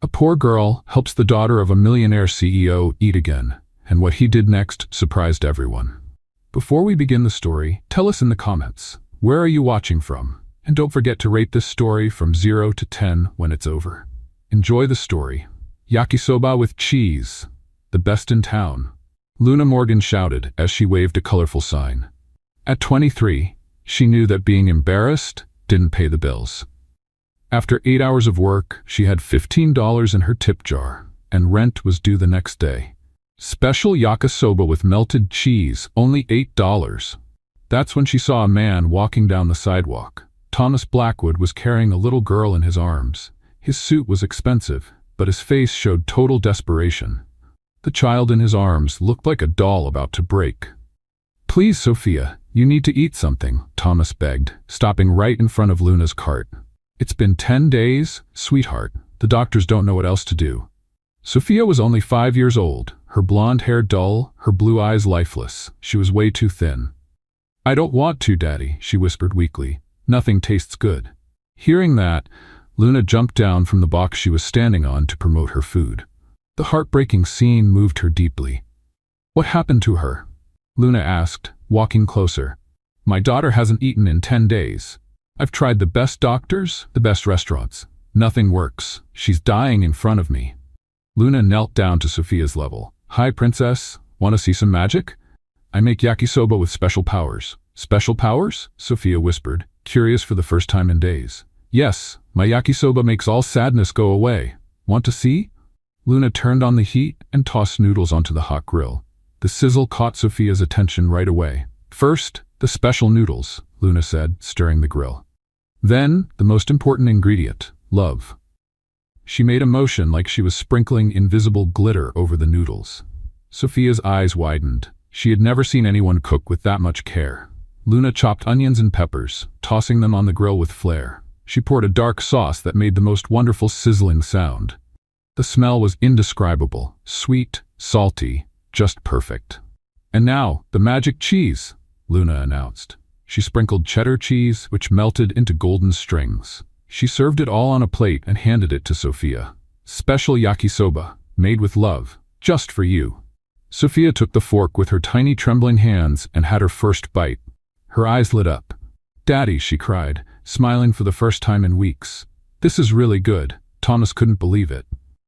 A poor girl helps the daughter of a millionaire CEO eat again, and what he did next surprised everyone. Before we begin the story, tell us in the comments, where are you watching from? And don't forget to rate this story from 0 to 10 when it's over. Enjoy the story. Yakisoba with cheese, the best in town. Luna Morgan shouted as she waved a colorful sign. At 23, she knew that being embarrassed didn't pay the bills. After 8 hours of work, she had $15 in her tip jar, and rent was due the next day. Special yakisoba with melted cheese, only $8. That's when she saw a man walking down the sidewalk. Thomas Blackwood was carrying a little girl in his arms. His suit was expensive, but his face showed total desperation. The child in his arms looked like a doll about to break. "Please, Sophia, you need to eat something," Thomas begged, stopping right in front of Luna's cart. "It's been 10 days, sweetheart. The doctors don't know what else to do." Sophia was only 5 years old, her blonde hair dull, her blue eyes lifeless. She was way too thin. "I don't want to, Daddy," she whispered weakly. "Nothing tastes good." Hearing that, Luna jumped down from the box she was standing on to promote her food. The heartbreaking scene moved her deeply. "What happened to her?" Luna asked, walking closer. "My daughter hasn't eaten in 10 days. I've tried the best doctors, the best restaurants. Nothing works. She's dying in front of me." Luna knelt down to Sophia's level. "Hi, princess. Want to see some magic? I make yakisoba with special powers." "Special powers?" Sophia whispered, curious for the first time in days. "Yes, my yakisoba makes all sadness go away. Want to see?" Luna turned on the heat and tossed noodles onto the hot grill. The sizzle caught Sophia's attention right away. "First, the special noodles," Luna said, stirring the grill. "Then, the most important ingredient, love." She made a motion like she was sprinkling invisible glitter over the noodles. Sophia's eyes widened. She had never seen anyone cook with that much care. Luna chopped onions and peppers, tossing them on the grill with flair. She poured a dark sauce that made the most wonderful sizzling sound. The smell was indescribable, sweet, salty, just perfect. "And now, the magic cheese," Luna announced. She sprinkled cheddar cheese, which melted into golden strings. She served it all on a plate and handed it to Sophia. "Special yakisoba, made with love, just for you." Sophia took the fork with her tiny trembling hands and had her first bite. Her eyes lit up. "Daddy," she cried, smiling for the first time in weeks. "This is really good." Thomas couldn't believe it.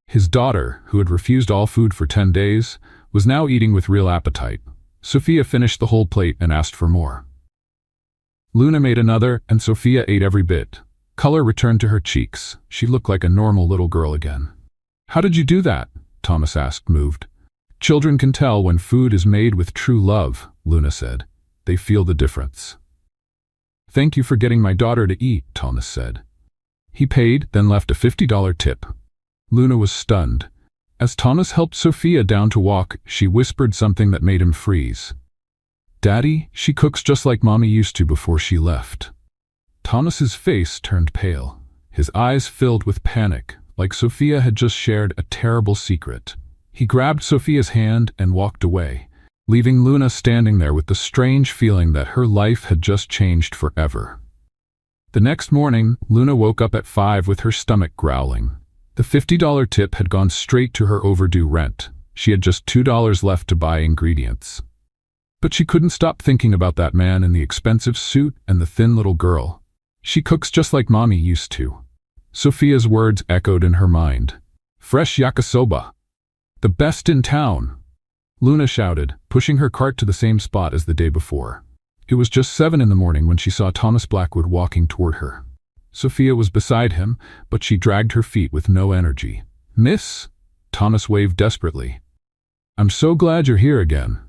His daughter, who had refused all food for 10 days, was now eating with real appetite. Sophia finished the whole plate and asked for more. Luna made another, and Sophia ate every bit. Color returned to her cheeks. She looked like a normal little girl again. "How did you do that?" Thomas asked, moved. "Children can tell when food is made with true love," Luna said. "They feel the difference." "Thank you for getting my daughter to eat," Thomas said. He paid, then left a $50 tip. Luna was stunned. As Thomas helped Sophia down to walk, she whispered something that made him freeze. "Daddy, she cooks just like Mommy used to before she left." Thomas's face turned pale. His eyes filled with panic, like Sophia had just shared a terrible secret. He grabbed Sophia's hand and walked away, leaving Luna standing there with the strange feeling that her life had just changed forever. The next morning, Luna woke up at 5 with her stomach growling. The $50 tip had gone straight to her overdue rent. She had just $2 left to buy ingredients. But she couldn't stop thinking about that man in the expensive suit and the thin little girl. "She cooks just like Mommy used to." Sophia's words echoed in her mind. "Fresh yakisoba. The best in town." Luna shouted, pushing her cart to the same spot as the day before. It was just 7 in the morning when she saw Thomas Blackwood walking toward her. Sophia was beside him, but she dragged her feet with no energy. "Miss?" Thomas waved desperately. "I'm so glad you're here again."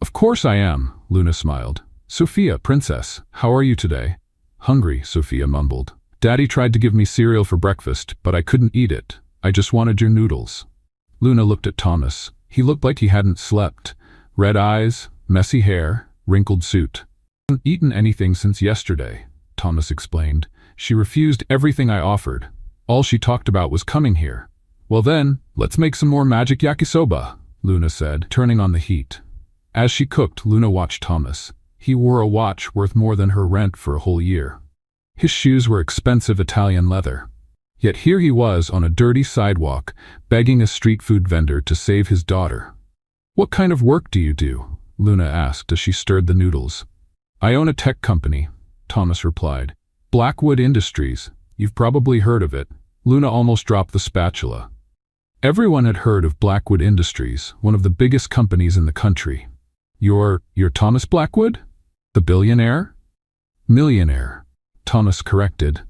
"Of course I am," Luna smiled. "Sophia, princess, how are you today?" "Hungry," Sophia mumbled. "Daddy tried to give me cereal for breakfast, but I couldn't eat it. I just wanted your noodles." Luna looked at Thomas. He looked like he hadn't slept. Red eyes, messy hair, wrinkled suit. "I haven't eaten anything since yesterday," Thomas explained. "She refused everything I offered. All she talked about was coming here." "Well then, let's make some more magic yakisoba," Luna said, turning on the heat. As she cooked, Luna watched Thomas. He wore a watch worth more than her rent for a whole year. His shoes were expensive Italian leather. Yet here he was on a dirty sidewalk, begging a street food vendor to save his daughter. "What kind of work do you do?" Luna asked as she stirred the noodles. "I own a tech company," Thomas replied. "Blackwood Industries. You've probably heard of it." Luna almost dropped the spatula. Everyone had heard of Blackwood Industries, one of the biggest companies in the country. You're Thomas Blackwood? The billionaire?" "Millionaire," Thomas corrected.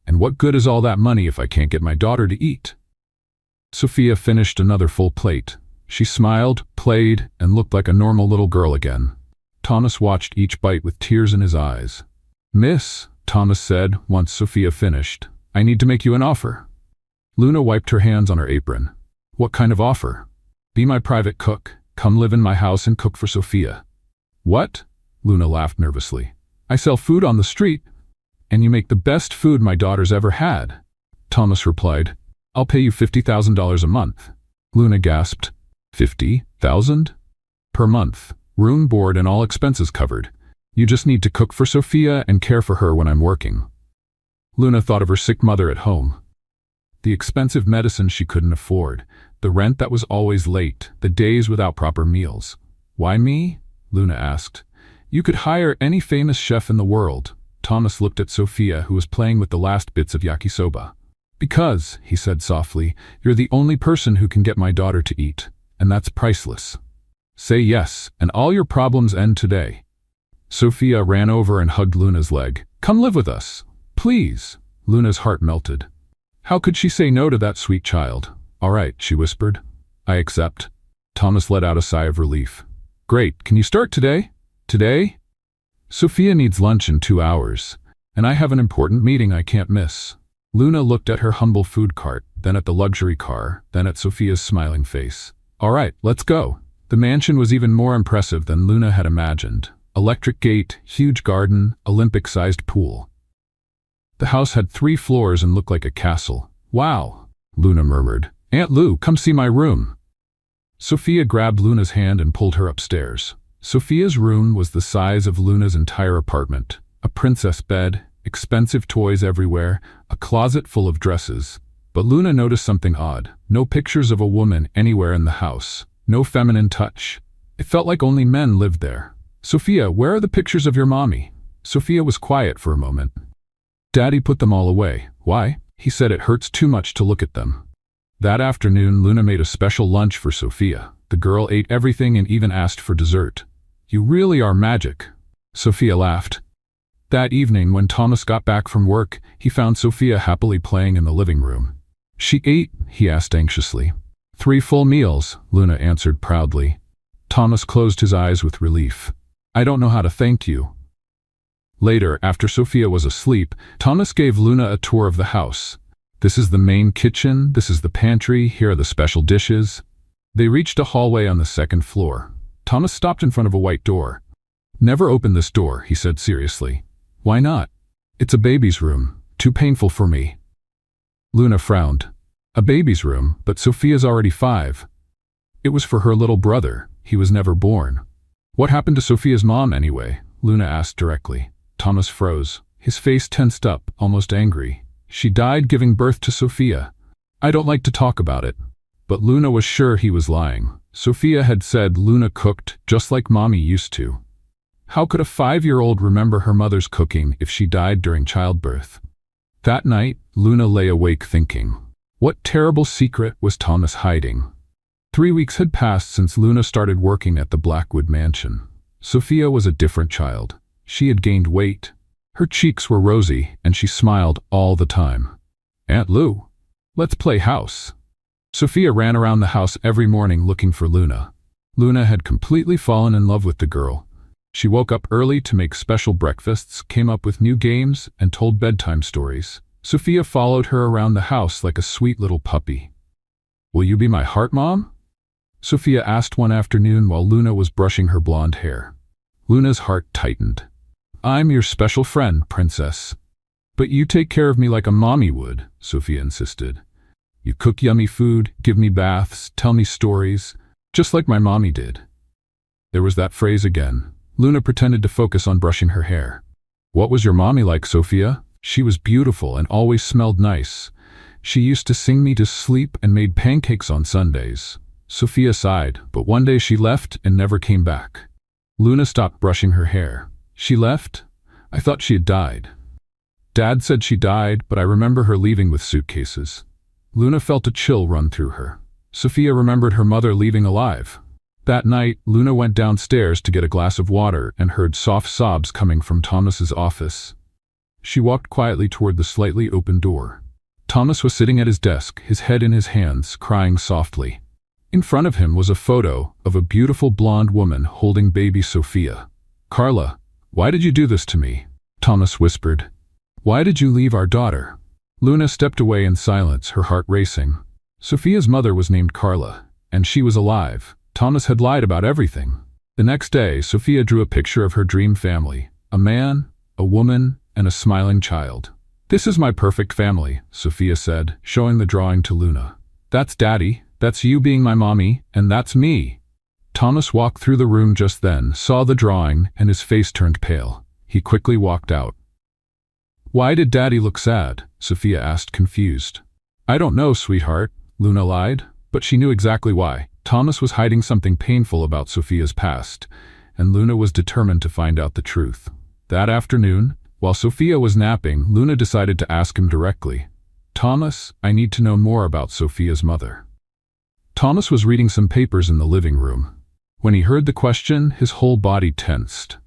"And what good is all that money if I can't get my daughter to eat?" Sophia finished another full plate. She smiled, played, and looked like a normal little girl again. Thomas watched each bite with tears in his eyes. "Miss," Thomas said once Sophia finished, "I need to make you an offer." Luna wiped her hands on her apron. "What kind of offer?" "Be my private cook. Come live in my house and cook for Sophia." "What?" Luna laughed nervously. "I sell food on the street, and you make the best food my daughter's ever had." Thomas replied, "I'll pay you $50,000 a month." Luna gasped. $50,000? Per month, room, board, and all expenses covered. You just need to cook for Sophia and care for her when I'm working. Luna thought of her sick mother at home. The expensive medicine she couldn't afford, the rent that was always late, the days without proper meals. "Why me?" Luna asked. "You could hire any famous chef in the world." Thomas looked at Sophia, who was playing with the last bits of yakisoba. "Because," he said softly, "you're the only person who can get my daughter to eat, and that's priceless. Say yes, and all your problems end today." Sophia ran over and hugged Luna's leg. "Come live with us, please." Luna's heart melted. How could she say no to that sweet child? "All right," she whispered. "I accept." Thomas let out a sigh of relief. "Great, can you start today?" "Today?" "Sophia needs lunch in 2 hours, and I have an important meeting I can't miss." Luna looked at her humble food cart, then at the luxury car, then at Sophia's smiling face. "All right, let's go." The mansion was even more impressive than Luna had imagined. Electric gate, huge garden, Olympic-sized pool. The house had 3 floors and looked like a castle. "Wow," Luna murmured. "Aunt Lou, come see my room." Sophia grabbed Luna's hand and pulled her upstairs. Sophia's room was the size of Luna's entire apartment. A princess bed, expensive toys everywhere, a closet full of dresses. But Luna noticed something odd. No pictures of a woman anywhere in the house. No feminine touch. It felt like only men lived there. "Sophia, where are the pictures of your mommy?" Sophia was quiet for a moment. "Daddy put them all away." "Why?" He said it hurts too much to look at them. That afternoon, Luna made a special lunch for Sophia. The girl ate everything and even asked for dessert. "You really are magic." Sophia laughed. That evening, when Thomas got back from work, he found Sophia happily playing in the living room. "She ate?" he asked anxiously. 3 full meals, Luna answered proudly. Thomas closed his eyes with relief. "I don't know how to thank you." Later, after Sophia was asleep, Thomas gave Luna a tour of the house. "This is the main kitchen, this is the pantry, here are the special dishes." They reached a hallway on the 2nd floor. Thomas stopped in front of a white door. "Never open this door," he said seriously. "Why not?" "It's a baby's room. Too painful for me." Luna frowned. "A baby's room, but Sophia's already 5. It was for her little brother. He was never born." "What happened to Sophia's mom anyway?" Luna asked directly. Thomas froze. His face tensed up, almost angry. "She died giving birth to Sophia." "I don't like to talk about it." But Luna was sure he was lying. Sophia had said Luna cooked just like Mommy used to. How could a 5-year-old remember her mother's cooking if she died during childbirth? That night, Luna lay awake thinking, what terrible secret was Thomas hiding? 3 weeks had passed since Luna started working at the Blackwood mansion. Sophia was a different child. She had gained weight. Her cheeks were rosy, and she smiled all the time. "Aunt Lou, let's play house." Sophia ran around the house every morning looking for Luna. Luna had completely fallen in love with the girl. She woke up early to make special breakfasts, came up with new games, and told bedtime stories. Sophia followed her around the house like a sweet little puppy. "Will you be my heart, Mom?" Sophia asked one afternoon while Luna was brushing her blonde hair. Luna's heart tightened. "I'm your special friend, Princess." "But you take care of me like a mommy would," Sophia insisted. "You cook yummy food, give me baths, tell me stories, just like my mommy did." There was that phrase again. Luna pretended to focus on brushing her hair. "What was your mommy like, Sophia?" "She was beautiful and always smelled nice. She used to sing me to sleep and made pancakes on Sundays. Sophia sighed, but one day she left and never came back. Luna stopped brushing her hair. She left? I thought she had died. Dad said she died, but I remember her leaving with suitcases. Luna felt a chill run through her. Sophia remembered her mother leaving alive. That night, Luna went downstairs to get a glass of water and heard soft sobs coming from Thomas's office. She walked quietly toward the slightly open door. Thomas was sitting at his desk, his head in his hands, crying softly. In front of him was a photo of a beautiful blonde woman holding baby Sophia. "Carla, why did you do this to me?" Thomas whispered. "Why did you leave our daughter?" Luna stepped away in silence, her heart racing. Sophia's mother was named Carla, and she was alive. Thomas had lied about everything. The next day, Sophia drew a picture of her dream family: a man, a woman, and a smiling child. "This is my perfect family," Sophia said, showing the drawing to Luna. "That's Daddy, that's you being my mommy, and that's me." Thomas walked through the room just then, saw the drawing, and his face turned pale. He quickly walked out. "Why did Daddy look sad?" Sophia asked, confused. "I don't know, sweetheart," Luna lied, but she knew exactly why. Thomas was hiding something painful about Sophia's past, and Luna was determined to find out the truth. That afternoon, while Sophia was napping, Luna decided to ask him directly. "Thomas, I need to know more about Sophia's mother." Thomas was reading some papers in the living room. When he heard the question, his whole body tensed.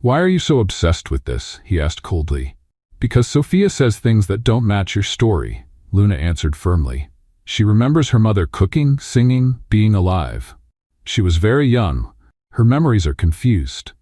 "Why are you so obsessed with this?" he asked coldly. "Because Sophia says things that don't match your story," Luna answered firmly. "She remembers her mother cooking, singing, being alive. She was very young. Her memories are confused."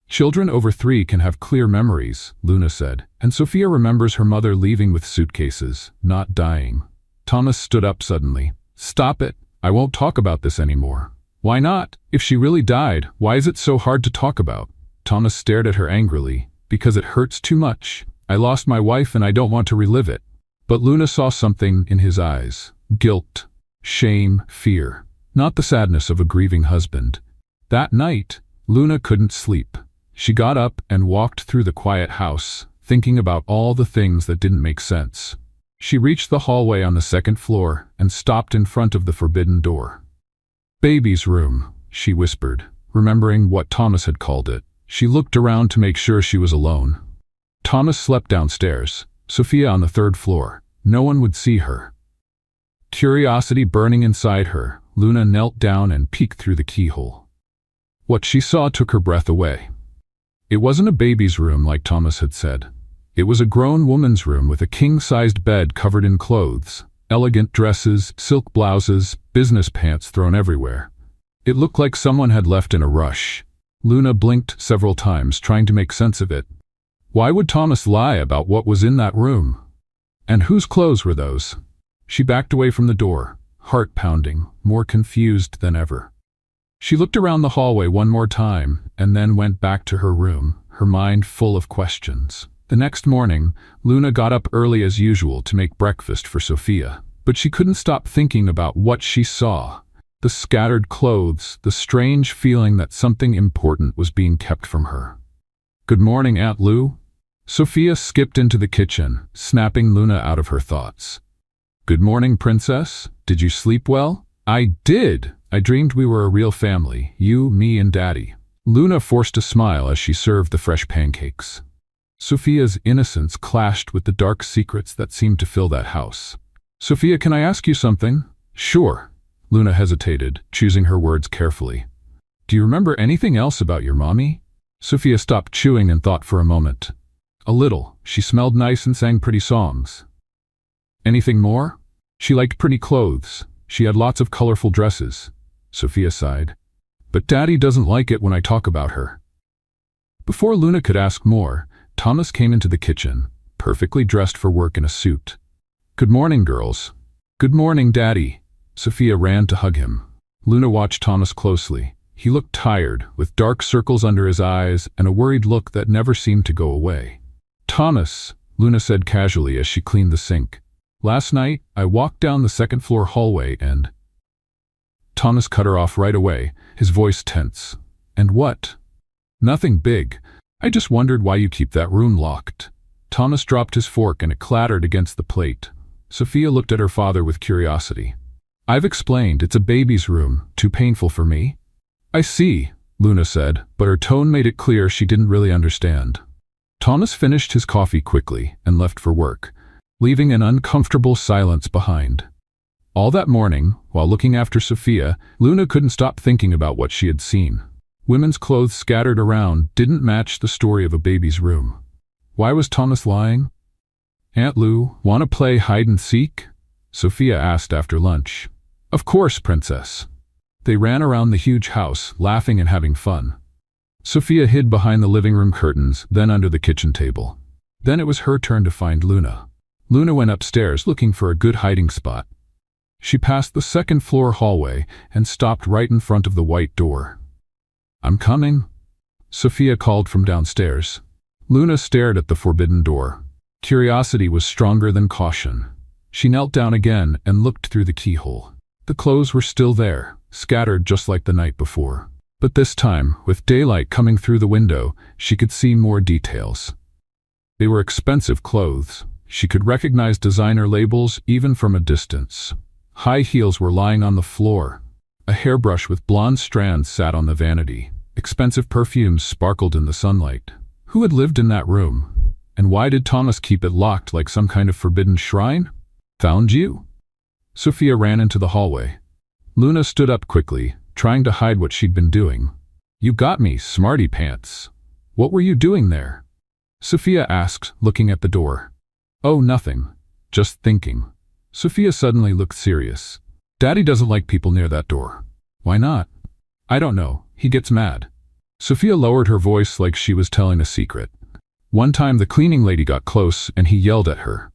"Children over 3 can have clear memories," Luna said, "and Sophia remembers her mother leaving with suitcases, not dying." Thomas stood up suddenly. "Stop it. I won't talk about this anymore." "Why not? If she really died, why is it so hard to talk about?" Thomas stared at her angrily. "Because it hurts too much. I lost my wife and I don't want to relive it." But Luna saw something in his eyes. Guilt, shame, fear. Not the sadness of a grieving husband. That night, Luna couldn't sleep. She got up and walked through the quiet house, thinking about all the things that didn't make sense. She reached the hallway on the second floor and stopped in front of the forbidden door. "Baby's room," she whispered, remembering what Thomas had called it. She looked around to make sure she was alone. Thomas slept downstairs, Sophia on the 3rd floor. No one would see her. Curiosity burning inside her, Luna knelt down and peeked through the keyhole. What she saw took her breath away. It wasn't a baby's room like Thomas had said. It was a grown woman's room with a king-sized bed covered in clothes, elegant dresses, silk blouses, business pants thrown everywhere. It looked like someone had left in a rush. Luna blinked several times, trying to make sense of it. Why would Thomas lie about what was in that room? And whose clothes were those? She backed away from the door, heart pounding, more confused than ever. She looked around the hallway one more time and then went back to her room, her mind full of questions. The next morning, Luna got up early as usual to make breakfast for Sophia, but she couldn't stop thinking about what she saw. The scattered clothes, the strange feeling that something important was being kept from her. "Good morning, Aunt Lou." Sophia skipped into the kitchen, snapping Luna out of her thoughts. "Good morning, Princess. Did you sleep well?" "I did. I dreamed we were a real family, you, me, and Daddy." Luna forced a smile as she served the fresh pancakes. Sophia's innocence clashed with the dark secrets that seemed to fill that house. "Sophia, can I ask you something?" "Sure." Luna hesitated, choosing her words carefully. "Do you remember anything else about your mommy?" Sophia stopped chewing and thought for a moment. "A little. She smelled nice and sang pretty songs." "Anything more?" "She liked pretty clothes. She had lots of colorful dresses." Sophia sighed. "But Daddy doesn't like it when I talk about her." Before Luna could ask more, Thomas came into the kitchen, perfectly dressed for work in a suit. "Good morning, girls." "Good morning, Daddy." Sophia ran to hug him. Luna watched Thomas closely. He looked tired, with dark circles under his eyes and a worried look that never seemed to go away. "Thomas," Luna said casually as she cleaned the sink. "Last night, I walked down the second-floor hallway and—" Thomas cut her off right away, his voice tense. "And what?" "Nothing big. I just wondered why you keep that room locked." Thomas dropped his fork and it clattered against the plate. Sophia looked at her father with curiosity. I've explained, it's a baby's room. Too painful for me? I see, Luna said, but her tone made it clear she didn't really understand. Thomas finished his coffee quickly and left for work, leaving an uncomfortable silence behind. All that morning, while looking after Sophia, Luna couldn't stop thinking about what she had seen. Women's clothes scattered around didn't match the story of a baby's room. Why was Thomas lying? Aunt Lou, want to play hide-and-seek? Sophia asked after lunch. Of course, Princess. They ran around the huge house, laughing and having fun. Sophia hid behind the living room curtains, then under the kitchen table. Then it was her turn to find Luna. Luna went upstairs looking for a good hiding spot. She passed the second-floor hallway and stopped right in front of the white door. I'm coming, Sophia called from downstairs. Luna stared at the forbidden door. Curiosity was stronger than caution. She knelt down again and looked through the keyhole. The clothes were still there, scattered just like the night before. But this time, with daylight coming through the window, she could see more details. They were expensive clothes. She could recognize designer labels even from a distance. High heels were lying on the floor. A hairbrush with blonde strands sat on the vanity. Expensive perfumes sparkled in the sunlight. Who had lived in that room? And why did Thomas keep it locked like some kind of forbidden shrine? Found you? Sophia ran into the hallway. Luna stood up quickly, trying to hide what she'd been doing. You got me, smarty pants. What were you doing there? Sophia asked, looking at the door. Oh, nothing. Just thinking. Sophia suddenly looked serious. Daddy doesn't like people near that door. Why not? I don't know. He gets mad. Sophia lowered her voice like she was telling a secret. One time the cleaning lady got close and he yelled at her.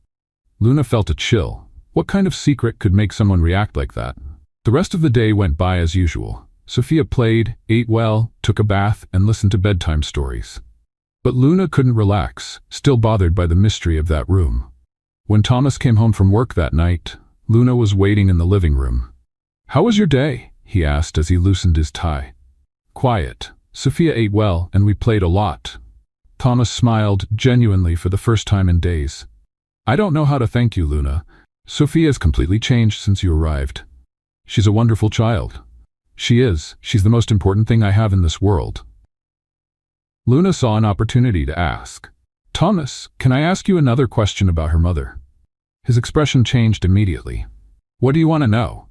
Luna felt a chill. What kind of secret could make someone react like that? The rest of the day went by as usual. Sophia played, ate well, took a bath, and listened to bedtime stories. But Luna couldn't relax, still bothered by the mystery of that room. When Thomas came home from work that night, Luna was waiting in the living room. How was your day? He asked as he loosened his tie. Quiet. Sophia ate well and we played a lot. Thomas smiled genuinely for the first time in days. I don't know how to thank you, Luna. Sophia's completely changed since you arrived. She's a wonderful child. She is. She's the most important thing I have in this world. Luna saw an opportunity to ask. Thomas, can I ask you another question about her mother? His expression changed immediately. What do you want to know?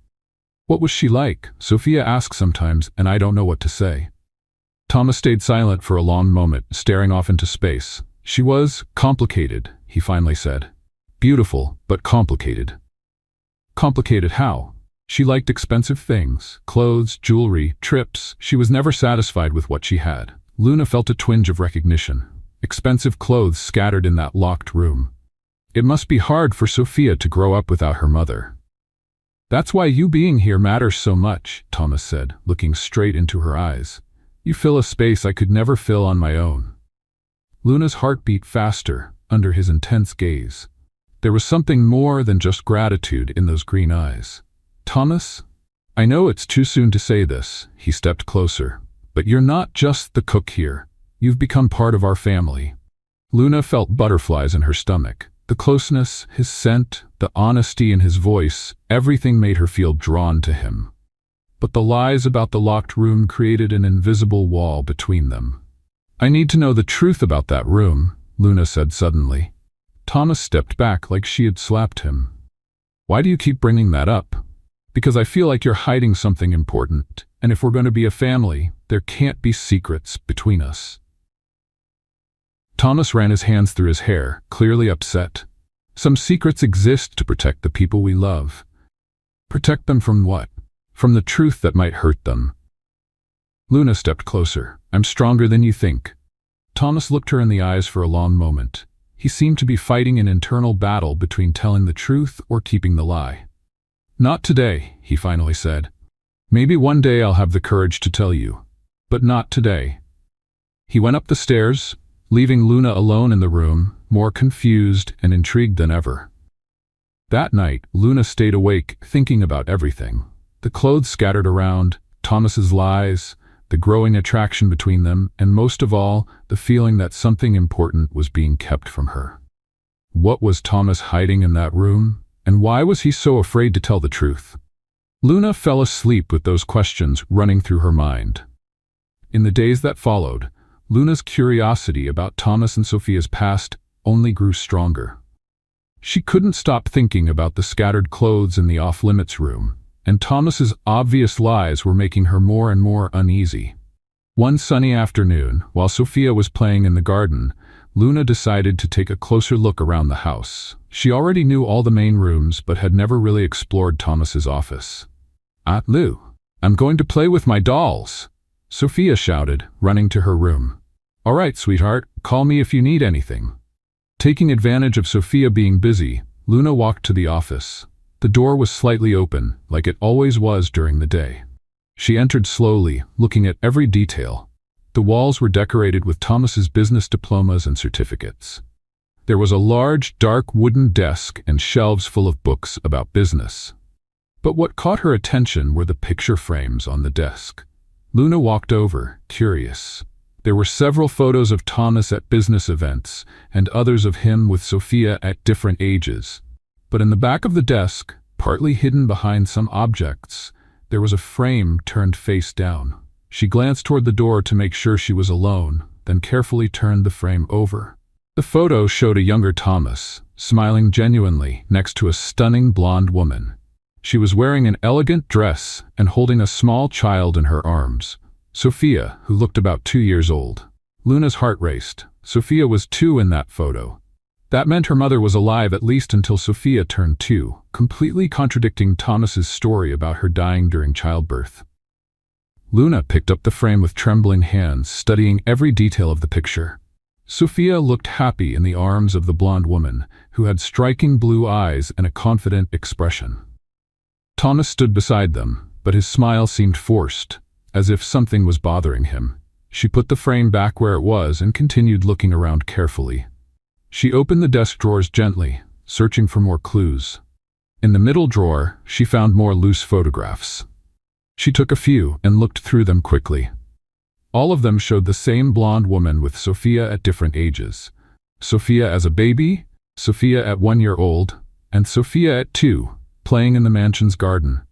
What was she like? Sophia asks sometimes, and I don't know what to say. Thomas stayed silent for a long moment, staring off into space. She was complicated, he finally said. Beautiful, but complicated. Complicated how? She liked expensive things, clothes, jewelry, trips. She was never satisfied with what she had. Luna felt a twinge of recognition. Expensive clothes scattered in that locked room. It must be hard for Sophia to grow up without her mother. That's why you being here matters so much, Thomas said, looking straight into her eyes. You fill a space I could never fill on my own. Luna's heart beat faster under his intense gaze. There was something more than just gratitude in those green eyes. Thomas, I know it's too soon to say this, he stepped closer, but you're not just the cook here. You've become part of our family. Luna felt butterflies in her stomach. The closeness, his scent, the honesty in his voice, everything made her feel drawn to him. But the lies about the locked room created an invisible wall between them. I need to know the truth about that room, Luna said suddenly. Thomas stepped back like she had slapped him. Why do you keep bringing that up? Because I feel like you're hiding something important, and if we're going to be a family, there can't be secrets between us. Thomas ran his hands through his hair, clearly upset. Some secrets exist to protect the people we love. Protect them from what? From the truth that might hurt them. Luna stepped closer. I'm stronger than you think. Thomas looked her in the eyes for a long moment. He seemed to be fighting an internal battle between telling the truth or keeping the lie. Not today, he finally said. Maybe one day I'll have the courage to tell you, but not today. He went up the stairs, leaving Luna alone in the room, more confused and intrigued than ever. That night, Luna stayed awake, thinking about everything. The clothes scattered around, Thomas's lies, the growing attraction between them, and most of all, the feeling that something important was being kept from her. What was Thomas hiding in that room, And why was he so afraid to tell the truth? Luna fell asleep with those questions running through her mind. In the days that followed, Luna's curiosity about Thomas and Sophia's past only grew stronger. She couldn't stop thinking about the scattered clothes in the off-limits room, and Thomas's obvious lies were making her more and more uneasy. One sunny afternoon, while Sophia was playing in the garden, Luna decided to take a closer look around the house. She already knew all the main rooms but had never really explored Thomas's office. "Aunt Lou, I'm going to play with my dolls," Sophia shouted, running to her room. "All right, sweetheart, call me if you need anything." Taking advantage of Sophia being busy, Luna walked to the office. The door was slightly open, like it always was during the day. She entered slowly, looking at every detail. The walls were decorated with Thomas's business diplomas and certificates. There was a large, dark wooden desk and shelves full of books about business. But what caught her attention were the picture frames on the desk. Luna walked over, curious. There were several photos of Thomas at business events, and others of him with Sophia at different ages. But in the back of the desk, partly hidden behind some objects, there was a frame turned face down. She glanced toward the door to make sure she was alone, then carefully turned the frame over. The photo showed a younger Thomas, smiling genuinely next to a stunning blonde woman. She was wearing an elegant dress and holding a small child in her arms, Sophia, who looked about 2 years old. Luna's heart raced. Sophia was 2 in that photo. That meant her mother was alive at least until Sophia turned 2, completely contradicting Thomas's story about her dying during childbirth. Luna picked up the frame with trembling hands, studying every detail of the picture. Sophia looked happy in the arms of the blonde woman, who had striking blue eyes and a confident expression. Thomas stood beside them, but his smile seemed forced, as if something was bothering him. She put the frame back where it was and continued looking around carefully. She opened the desk drawers gently, searching for more clues. In the middle drawer, she found more loose photographs. She took a few and looked through them quickly. All of them showed the same blonde woman with Sophia at different ages. Sophia as a baby, Sophia at 1 year old, and Sophia at 2, playing in the mansion's garden.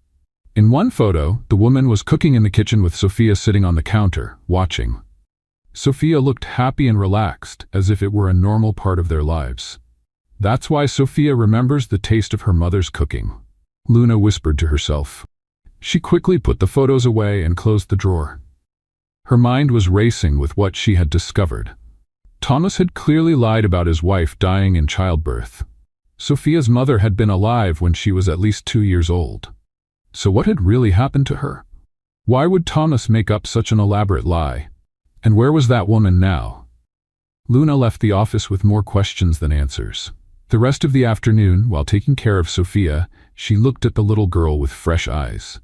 In one photo, the woman was cooking in the kitchen with Sophia sitting on the counter, watching. Sophia looked happy and relaxed, as if it were a normal part of their lives. "That's why Sophia remembers the taste of her mother's cooking," Luna whispered to herself. She quickly put the photos away and closed the drawer. Her mind was racing with what she had discovered. Thomas had clearly lied about his wife dying in childbirth. Sophia's mother had been alive when she was at least 2 years old. So what had really happened to her? Why would Thomas make up such an elaborate lie? And where was that woman now? Luna left the office with more questions than answers. The rest of the afternoon, while taking care of Sophia, she looked at the little girl with fresh eyes.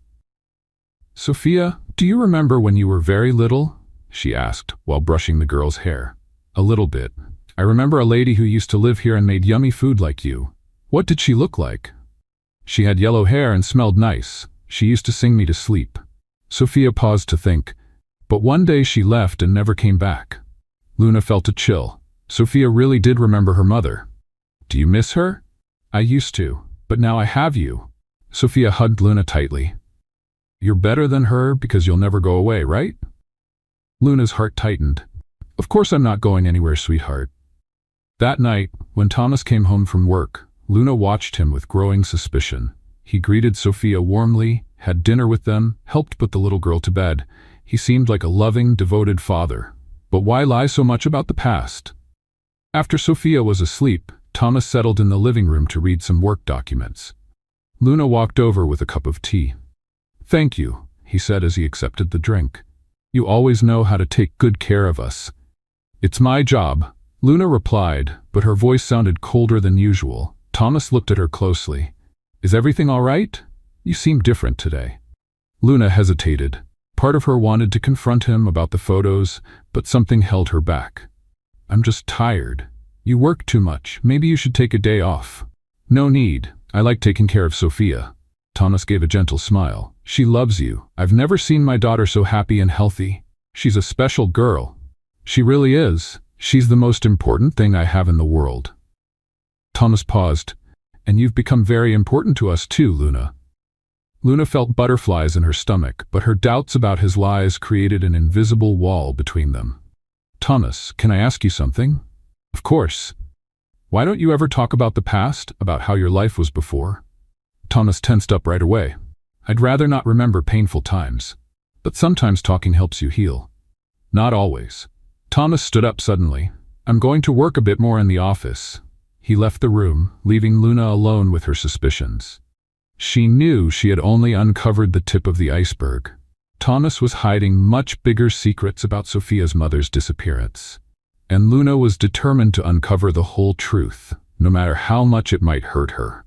"Sophia, do you remember when you were very little?" she asked, while brushing the girl's hair. "A little bit. I remember a lady who used to live here and made yummy food like you. What did she look like?" "She had yellow hair and smelled nice. She used to sing me to sleep." Sophia paused to think. But one day she left and never came back. Luna felt a chill. Sophia really did remember her mother. "Do you miss her?" "I used to, but now I have you." Sophia hugged Luna tightly. "You're better than her because you'll never go away, right?" Luna's heart tightened. "Of course I'm not going anywhere, sweetheart." That night, when Thomas came home from work, Luna watched him with growing suspicion. He greeted Sophia warmly, had dinner with them, helped put the little girl to bed. He seemed like a loving, devoted father. But why lie so much about the past? After Sophia was asleep, Thomas settled in the living room to read some work documents. Luna walked over with a cup of tea. "Thank you," he said as he accepted the drink. "You always know how to take good care of us." "It's my job," Luna replied, but her voice sounded colder than usual. Thomas looked at her closely. "Is everything all right? You seem different today." Luna hesitated. Part of her wanted to confront him about the photos, but something held her back. "I'm just tired. You work too much. Maybe you should take a day off." "No need. I like taking care of Sophia." Thomas gave a gentle smile. "She loves you. I've never seen my daughter so happy and healthy. She's a special girl." "She really is. She's the most important thing I have in the world." Thomas paused. And you've become very important to us too, Luna. Luna felt butterflies in her stomach, but her doubts about his lies created an invisible wall between them. Thomas, can I ask you something? Of course. Why don't you ever talk about the past, about how your life was before? Thomas tensed up right away. I'd rather not remember painful times. But sometimes talking helps you heal. Not always. Thomas stood up suddenly. I'm going to work a bit more in the office. He left the room, leaving Luna alone with her suspicions. She knew she had only uncovered the tip of the iceberg. Thomas was hiding much bigger secrets about Sophia's mother's disappearance. And Luna was determined to uncover the whole truth, no matter how much it might hurt her.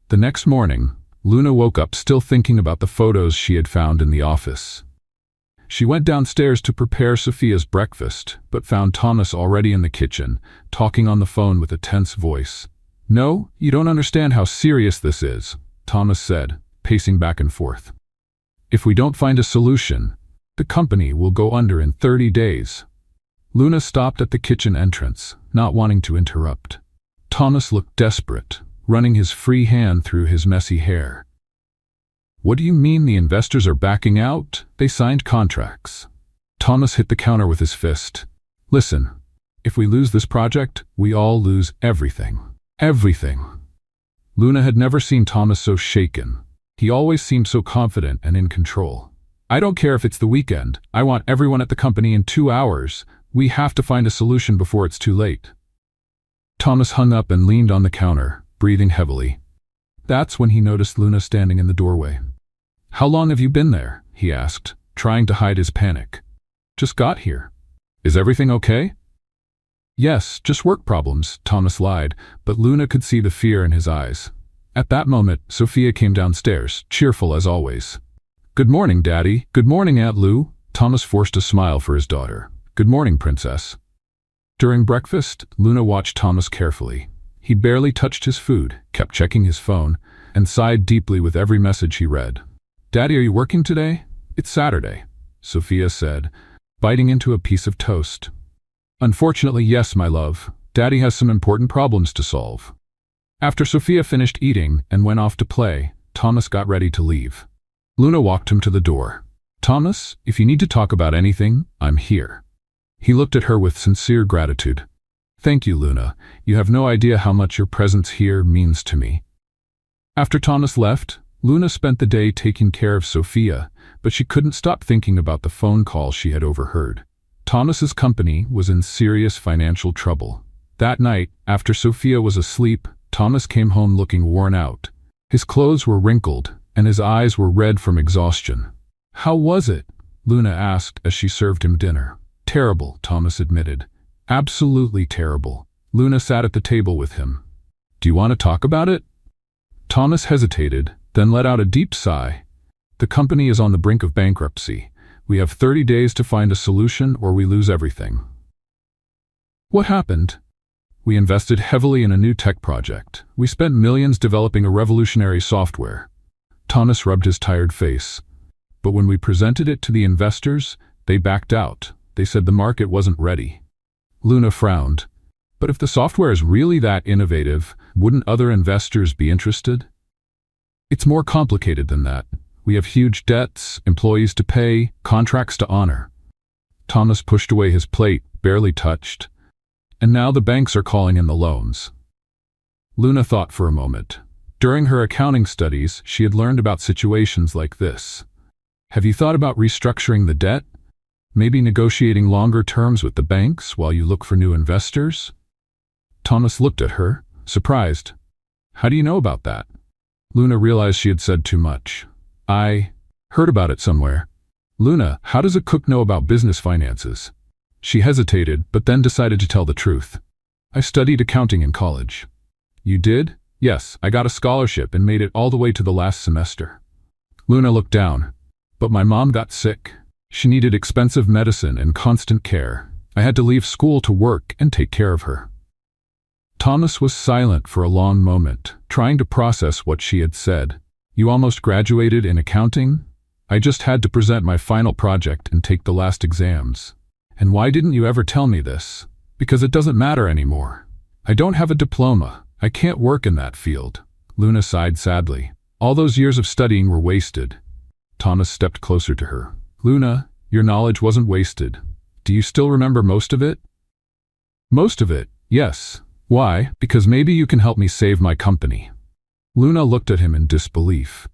The next morning, Luna woke up still thinking about the photos she had found in the office. She went downstairs to prepare Sophia's breakfast, but found Thomas already in the kitchen, talking on the phone with a tense voice. No, you don't understand how serious this is, Thomas said, pacing back and forth. If we don't find a solution, the company will go under in 30 days. Luna stopped at the kitchen entrance, not wanting to interrupt. Thomas looked desperate, running his free hand through his messy hair. What do you mean the investors are backing out? They signed contracts. Thomas hit the counter with his fist. Listen, if we lose this project, we all lose everything. Everything. Luna had never seen Thomas so shaken. He always seemed so confident and in control. I don't care if it's the weekend. I want everyone at the company in 2 hours. We have to find a solution before it's too late. Thomas hung up and leaned on the counter, breathing heavily. That's when he noticed Luna standing in the doorway. How long have you been there? He asked, trying to hide his panic. Just got here. Is everything okay? Yes, just work problems, Thomas lied, but Luna could see the fear in his eyes. At that moment, Sophia came downstairs, cheerful as always. Good morning, Daddy. Good morning, Aunt Lou. Thomas forced a smile for his daughter. Good morning, Princess. During breakfast, Luna watched Thomas carefully. He barely touched his food, kept checking his phone, and sighed deeply with every message he read. Daddy, are you working today? It's Saturday, Sophia said, biting into a piece of toast. Unfortunately, yes, my love. Daddy has some important problems to solve. After Sophia finished eating and went off to play, Thomas got ready to leave. Luna walked him to the door. Thomas, if you need to talk about anything, I'm here. He looked at her with sincere gratitude. Thank you, Luna. You have no idea how much your presence here means to me. After Thomas left, Luna spent the day taking care of Sophia, but she couldn't stop thinking about the phone call she had overheard. Thomas's company was in serious financial trouble. That night, after Sophia was asleep, Thomas came home looking worn out. His clothes were wrinkled, and his eyes were red from exhaustion. How was it? Luna asked as she served him dinner. Terrible, Thomas admitted. Absolutely terrible. Luna sat at the table with him. Do you want to talk about it? Thomas hesitated, then let out a deep sigh. The company is on the brink of bankruptcy. We have 30 days to find a solution or we lose everything. What happened? We invested heavily in a new tech project. We spent millions developing a revolutionary software. Thomas rubbed his tired face. But when we presented it to the investors, they backed out. They said the market wasn't ready. Luna frowned. But if the software is really that innovative, wouldn't other investors be interested? It's more complicated than that. We have huge debts, employees to pay, contracts to honor. Thomas pushed away his plate, barely touched. And now the banks are calling in the loans. Luna thought for a moment. During her accounting studies, she had learned about situations like this. Have you thought about restructuring the debt? Maybe negotiating longer terms with the banks while you look for new investors? Thomas looked at her, surprised. How do you know about that? Luna realized she had said too much. I heard about it somewhere. Luna, how does a cook know about business finances? She hesitated, but then decided to tell the truth. I studied accounting in college. You did? Yes, I got a scholarship and made it all the way to the last semester. Luna looked down. But my mom got sick. She needed expensive medicine and constant care. I had to leave school to work and take care of her. Thomas was silent for a long moment, trying to process what she had said. You almost graduated in accounting? I just had to present my final project and take the last exams. And why didn't you ever tell me this? Because it doesn't matter anymore. I don't have a diploma. I can't work in that field. Luna sighed sadly. All those years of studying were wasted. Thomas stepped closer to her. Luna, your knowledge wasn't wasted. Do you still remember most of it? Most of it, yes. Why? Because maybe you can help me save my company. Luna looked at him in disbelief.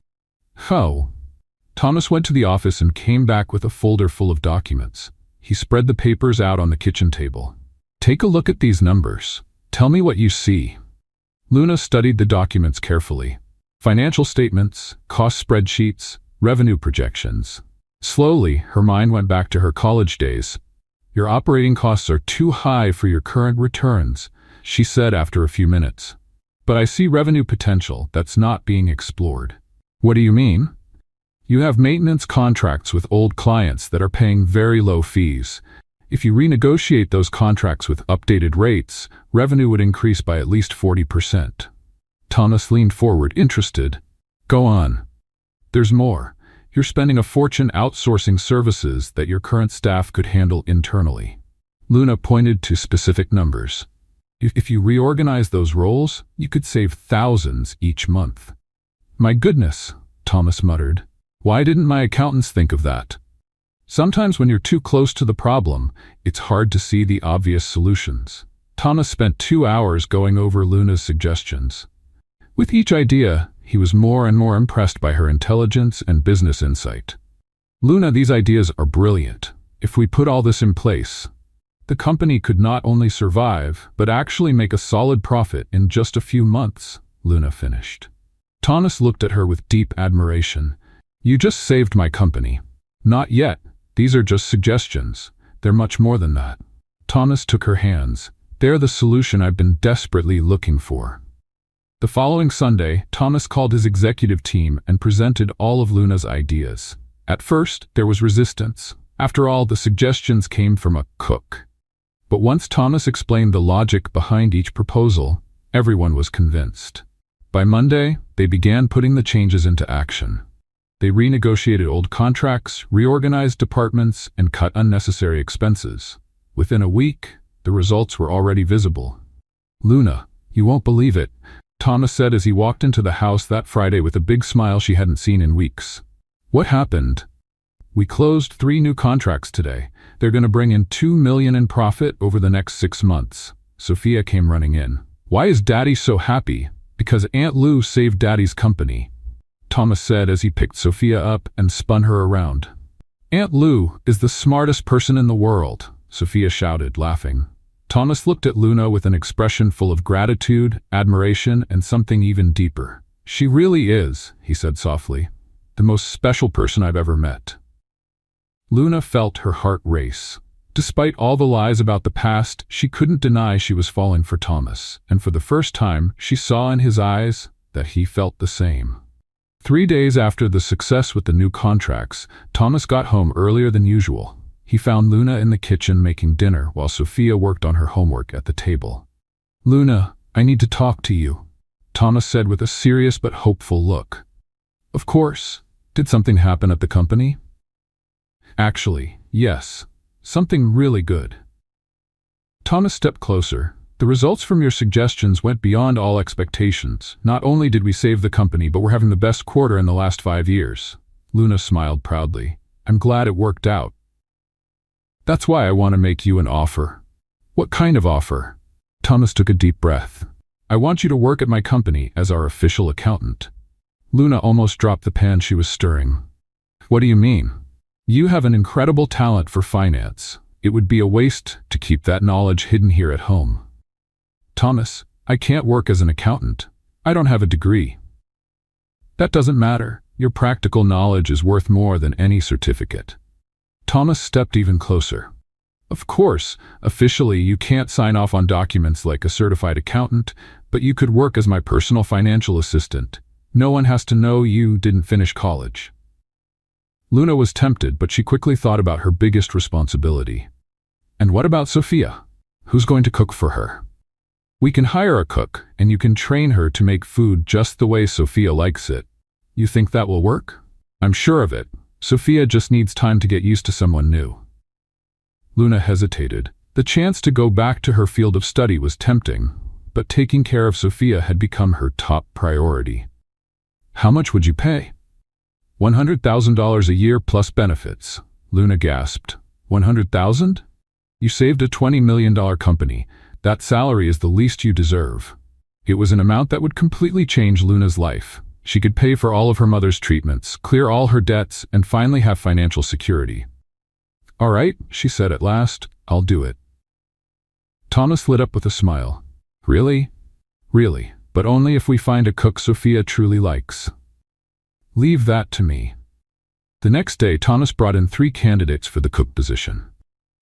Oh. Thomas went to the office and came back with a folder full of documents. He spread the papers out on the kitchen table. Take a look at these numbers. Tell me what you see. Luna studied the documents carefully. Financial statements, cost spreadsheets, revenue projections. Slowly, her mind went back to her college days. Your operating costs are too high for your current returns, she said after a few minutes. But I see revenue potential that's not being explored. What do you mean? You have maintenance contracts with old clients that are paying very low fees. If you renegotiate those contracts with updated rates, revenue would increase by at least 40%. Thomas leaned forward, interested. Go on. There's more. You're spending a fortune outsourcing services that your current staff could handle internally. Luna pointed to specific numbers. If you reorganize those roles, you could save thousands each month. My goodness, Thomas muttered. Why didn't my accountants think of that? Sometimes when you're too close to the problem, it's hard to see the obvious solutions. Thomas spent 2 hours going over Luna's suggestions. With each idea, he was more and more impressed by her intelligence and business insight. Luna, these ideas are brilliant. If we put all this in place, the company could not only survive, but actually make a solid profit in just a few months, Luna finished. Thomas looked at her with deep admiration. You just saved my company. Not yet. These are just suggestions. They're much more than that. Thomas took her hands. They're the solution I've been desperately looking for. The following Sunday, Thomas called his executive team and presented all of Luna's ideas. At first, there was resistance. After all, the suggestions came from a cook. But once Thomas explained the logic behind each proposal, everyone was convinced. By Monday, they began putting the changes into action. They renegotiated old contracts, reorganized departments, and cut unnecessary expenses. Within a week, the results were already visible. Luna, you won't believe it, Thomas said as he walked into the house that Friday with a big smile she hadn't seen in weeks. What happened? We closed 3 new contracts today. They're going to bring in $2 million in profit over the next 6 months. Sophia came running in. Why is Daddy so happy? Because Aunt Lou saved Daddy's company, Thomas said as he picked Sophia up and spun her around. Aunt Lou is the smartest person in the world, Sophia shouted, laughing. Thomas looked at Luna with an expression full of gratitude, admiration, and something even deeper. She really is, he said softly, the most special person I've ever met. Luna felt her heart race. Despite all the lies about the past, she couldn't deny she was falling for Thomas, and for the first time, she saw in his eyes that he felt the same. 3 days after the success with the new contracts, Thomas got home earlier than usual. He found Luna in the kitchen making dinner while Sophia worked on her homework at the table. Luna, I need to talk to you, Thomas said with a serious but hopeful look. Of course. Did something happen at the company? Actually, yes. Something really good. Thomas stepped closer. The results from your suggestions went beyond all expectations. Not only did we save the company, but we're having the best quarter in the last 5 years. Luna smiled proudly. I'm glad it worked out. That's why I want to make you an offer. What kind of offer? Thomas took a deep breath. I want you to work at my company as our official accountant. Luna almost dropped the pan she was stirring. What do you mean? You have an incredible talent for finance. It would be a waste to keep that knowledge hidden here at home. Thomas, I can't work as an accountant. I don't have a degree. That doesn't matter. Your practical knowledge is worth more than any certificate. Thomas stepped even closer. Of course, officially you can't sign off on documents like a certified accountant, but you could work as my personal financial assistant. No one has to know you didn't finish college. Luna was tempted, but she quickly thought about her biggest responsibility. And what about Sophia? Who's going to cook for her? We can hire a cook, and you can train her to make food just the way Sophia likes it. You think that will work? I'm sure of it. Sophia just needs time to get used to someone new. Luna hesitated. The chance to go back to her field of study was tempting, but taking care of Sophia had become her top priority. "How much would you pay?" $100,000 a year plus benefits, Luna gasped. 100,000? You saved a $20 million company. That salary is the least you deserve. It was an amount that would completely change Luna's life. She could pay for all of her mother's treatments, clear all her debts, and finally have financial security. "All right," she said at last, "I'll do it." Thomas lit up with a smile. "Really? Really, but only if we find a cook Sophia truly likes. Leave that to me." The next day, Thomas brought in 3 candidates for the cook position.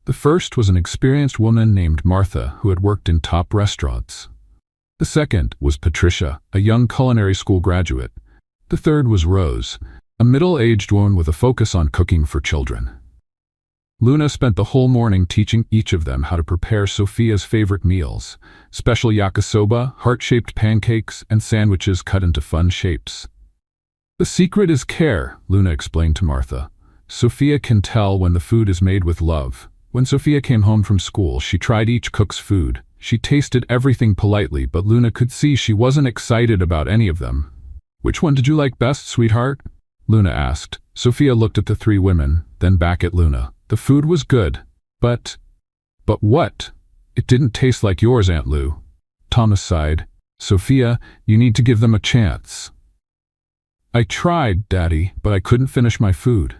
The first was an experienced woman named Martha who had worked in top restaurants. The second was Patricia, a young culinary school graduate. The third was Rose, a middle-aged woman with a focus on cooking for children. Luna spent the whole morning teaching each of them how to prepare Sophia's favorite meals: special yakisoba, heart-shaped pancakes, and sandwiches cut into fun shapes. "The secret is care," Luna explained to Martha. "Sophia can tell when the food is made with love." When Sophia came home from school, she tried each cook's food. She tasted everything politely, but Luna could see she wasn't excited about any of them. "Which one did you like best, sweetheart?" Luna asked. Sophia looked at the 3 women, then back at Luna. "The food was good, but what? It didn't taste like yours, Aunt Lou." Thomas sighed. "Sophia, you need to give them a chance." "I tried, Daddy, but I couldn't finish my food."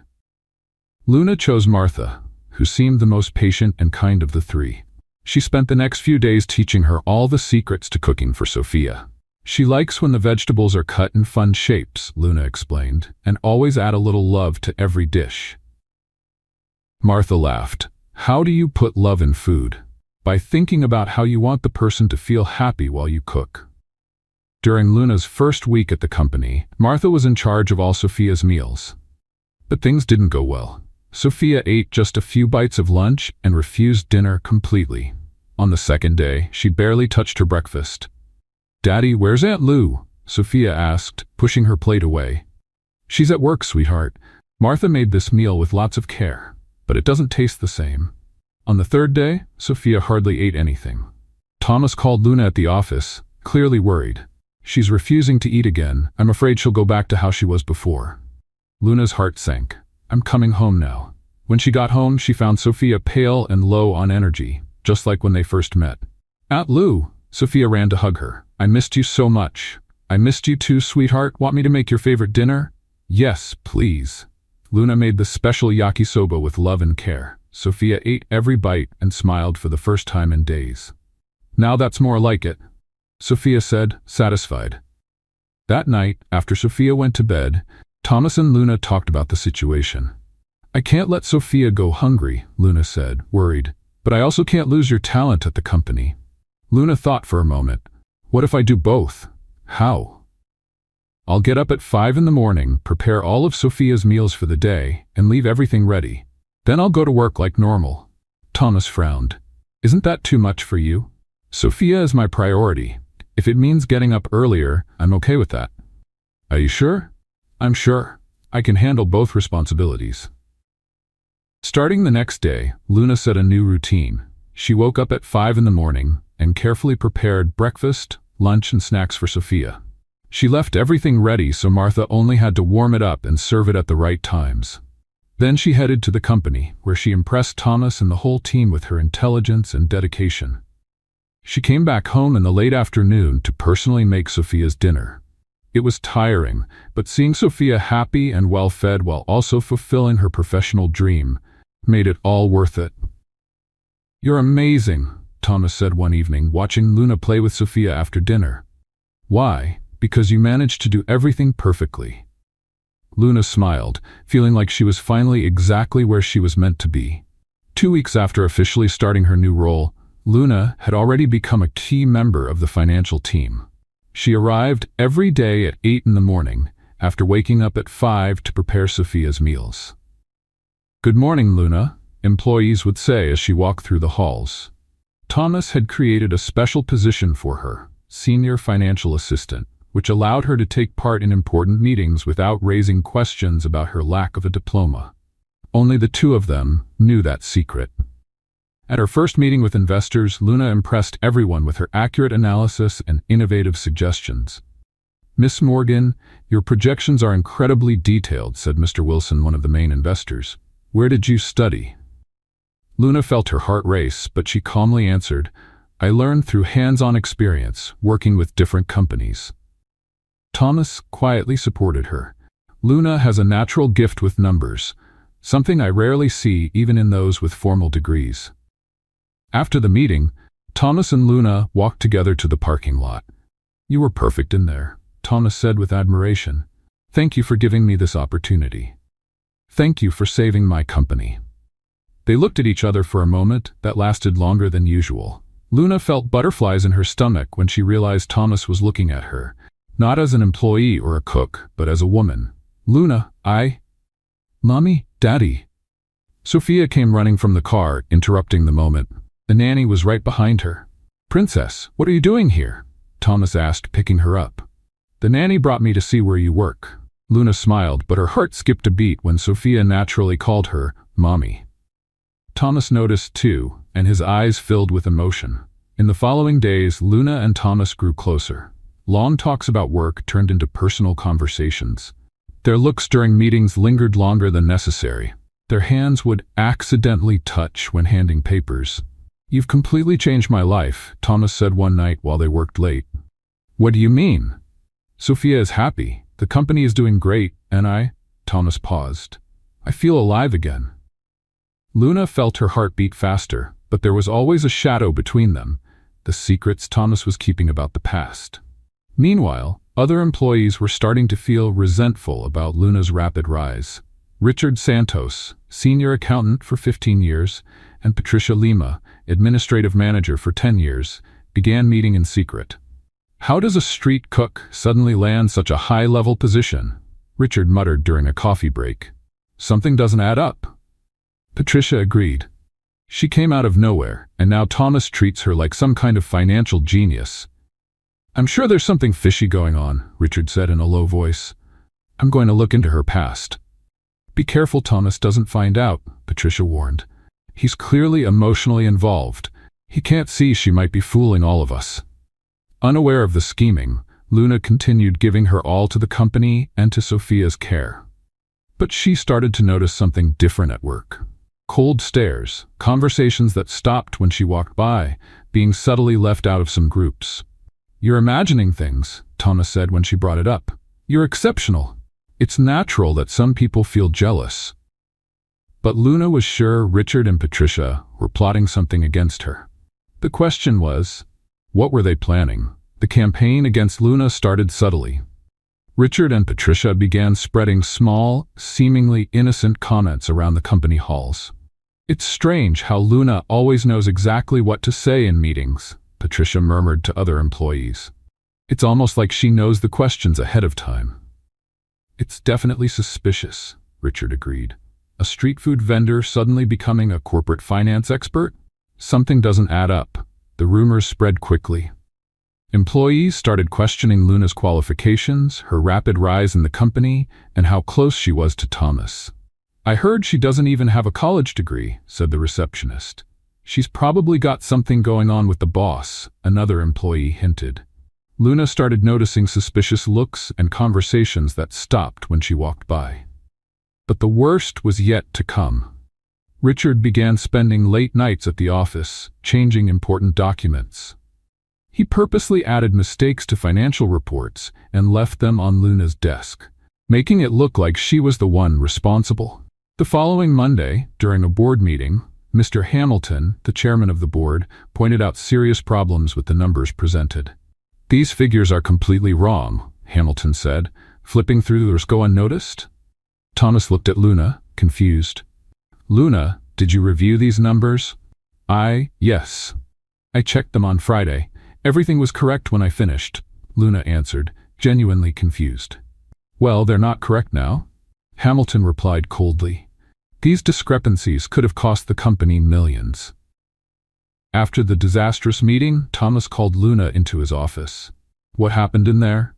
Luna chose Martha, who seemed the most patient and kind of the 3. She spent the next few days teaching her all the secrets to cooking for Sophia. "She likes when the vegetables are cut in fun shapes," Luna explained, "and always add a little love to every dish." Martha laughed. "How do you put love in food?" "By thinking about how you want the person to feel happy while you cook." During Luna's first week at the company, Martha was in charge of all Sophia's meals. But things didn't go well. Sophia ate just a few bites of lunch and refused dinner completely. On the second day, she barely touched her breakfast. "Daddy, where's Aunt Lou?" Sophia asked, pushing her plate away. "She's at work, sweetheart. Martha made this meal with lots of care, but it doesn't taste the same." On the third day, Sophia hardly ate anything. Thomas called Luna at the office, clearly worried. "She's refusing to eat again. I'm afraid she'll go back to how she was before." Luna's heart sank. "I'm coming home now." When she got home, she found Sophia pale and low on energy, just like when they first met. "Aunt Lou," Sophia ran to hug her. "I missed you so much." "I missed you too, sweetheart. Want me to make your favorite dinner?" "Yes, please." Luna made the special yakisoba with love and care. Sophia ate every bite and smiled for the first time in days. "Now that's more like it," Sophia said, satisfied. That night, after Sophia went to bed, Thomas and Luna talked about the situation. "I can't let Sophia go hungry," Luna said, worried. "But I also can't lose your talent at the company." Luna thought for a moment. "What if I do both? How?" "I'll get up at 5 in the morning, prepare all of Sophia's meals for the day, and leave everything ready. Then I'll go to work like normal." Thomas frowned. "Isn't that too much for you?" "Sophia is my priority. If it means getting up earlier, I'm okay with that." "Are you sure?" "I'm sure. I can handle both responsibilities." Starting the next day, Luna set a new routine. She woke up at 5 in the morning and carefully prepared breakfast, lunch, and snacks for Sophia. She left everything ready so Martha only had to warm it up and serve it at the right times. Then she headed to the company, where she impressed Thomas and the whole team with her intelligence and dedication. She came back home in the late afternoon to personally make Sophia's dinner. It was tiring, but seeing Sophia happy and well-fed while also fulfilling her professional dream made it all worth it. "You're amazing," Thomas said one evening, watching Luna play with Sophia after dinner. "Why? Because you managed to do everything perfectly." Luna smiled, feeling like she was finally exactly where she was meant to be. 2 weeks after officially starting her new role, Luna had already become a key member of the financial team. She arrived every day at 8 in the morning, after waking up at 5 to prepare Sophia's meals. "Good morning, Luna," employees would say as she walked through the halls. Thomas had created a special position for her, senior financial assistant, which allowed her to take part in important meetings without raising questions about her lack of a diploma. Only the 2 of them knew that secret. At her first meeting with investors, Luna impressed everyone with her accurate analysis and innovative suggestions. "Miss Morgan, your projections are incredibly detailed," said Mr. Wilson, one of the main investors. "Where did you study?" Luna felt her heart race, but she calmly answered, "I learned through hands-on experience, working with different companies." Thomas quietly supported her. "Luna has a natural gift with numbers, something I rarely see even in those with formal degrees." After the meeting, Thomas and Luna walked together to the parking lot. "You were perfect in there," Thomas said with admiration. "Thank you for giving me this opportunity. Thank you for saving my company." They looked at each other for a moment that lasted longer than usual. Luna felt butterflies in her stomach when she realized Thomas was looking at her, not as an employee or a cook, but as a woman. "Luna, Mommy, Daddy." Sophia came running from the car, interrupting the moment. The nanny was right behind her. "Princess, what are you doing here?" Thomas asked, picking her up. "The nanny brought me to see where you work." Luna smiled, but her heart skipped a beat when Sophia naturally called her Mommy. Thomas noticed too, and his eyes filled with emotion. In the following days, Luna and Thomas grew closer. Long talks about work turned into personal conversations. Their looks during meetings lingered longer than necessary. Their hands would accidentally touch when handing papers. "You've completely changed my life," Thomas said one night while they worked late. "What do you mean?" "Sophia is happy. The company is doing great, and Thomas paused. "I feel alive again." Luna felt her heart beat faster, but there was always a shadow between them, the secrets Thomas was keeping about the past. Meanwhile, other employees were starting to feel resentful about Luna's rapid rise. Richard Santos, senior accountant for 15 years, and Patricia Lima, administrative manager for 10 years, began meeting in secret. "How does a street cook suddenly land such a high-level position?" Richard muttered during a coffee break. "Something doesn't add up." Patricia agreed. "She came out of nowhere, and now Thomas treats her like some kind of financial genius." "I'm sure there's something fishy going on," Richard said in a low voice. "I'm going to look into her past." "Be careful Thomas doesn't find out," Patricia warned. "He's clearly emotionally involved. He can't see she might be fooling all of us." Unaware of the scheming, Luna continued giving her all to the company and to Sophia's care. But she started to notice something different at work. Cold stares, conversations that stopped when she walked by, being subtly left out of some groups. "You're imagining things," Thomas said when she brought it up. "You're exceptional. It's natural that some people feel jealous." But Luna was sure Richard and Patricia were plotting something against her. The question was, what were they planning? The campaign against Luna started subtly. Richard and Patricia began spreading small, seemingly innocent comments around the company halls. "It's strange how Luna always knows exactly what to say in meetings," Patricia murmured to other employees. "It's almost like she knows the questions ahead of time." "It's definitely suspicious," Richard agreed. "A street food vendor suddenly becoming a corporate finance expert? Something doesn't add up." The rumors spread quickly. Employees started questioning Luna's qualifications, her rapid rise in the company, and how close she was to Thomas. "I heard she doesn't even have a college degree," said the receptionist. "She's probably got something going on with the boss," another employee hinted. Luna started noticing suspicious looks and conversations that stopped when she walked by. But the worst was yet to come. Richard began spending late nights at the office, changing important documents. He purposely added mistakes to financial reports and left them on Luna's desk, making it look like she was the one responsible. The following Monday, during a board meeting, Mr. Hamilton, the chairman of the board, pointed out serious problems with the numbers presented. "These figures are completely wrong," Hamilton said, flipping through the score unnoticed. Thomas looked at Luna, confused. "Luna, did you review these numbers?" Yes. I checked them on Friday. Everything was correct when I finished," Luna answered, genuinely confused. "Well, they're not correct now," Hamilton replied coldly. "These discrepancies could have cost the company millions." After the disastrous meeting, Thomas called Luna into his office. "What happened in there?"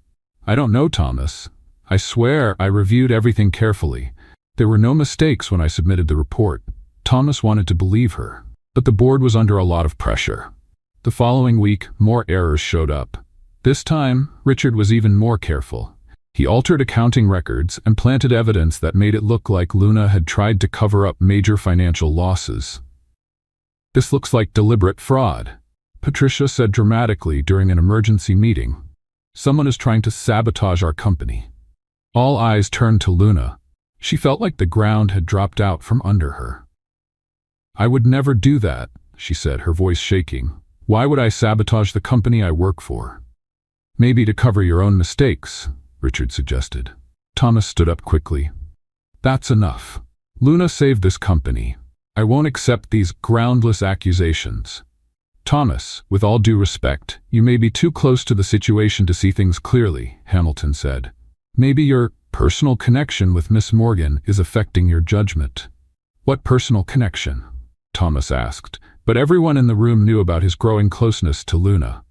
"I don't know, Thomas. I swear I reviewed everything carefully. There were no mistakes when I submitted the report." Thomas wanted to believe her. But the board was under a lot of pressure. The following week, more errors showed up. This time, Richard was even more careful. He altered accounting records and planted evidence that made it look like Luna had tried to cover up major financial losses. "This looks like deliberate fraud," Patricia said dramatically during an emergency meeting. "Someone is trying to sabotage our company." All eyes turned to Luna. She felt like the ground had dropped out from under her. "I would never do that," she said, her voice shaking. "Why would I sabotage the company I work for?" "Maybe to cover your own mistakes," Richard suggested. Thomas stood up quickly. "That's enough. Luna saved this company. I won't accept these groundless accusations." "Thomas, with all due respect, you may be too close to the situation to see things clearly," Hamilton said. "Maybe your personal connection with Miss Morgan is affecting your judgment." "What personal connection?" Thomas asked, but everyone in the room knew about his growing closeness to Luna.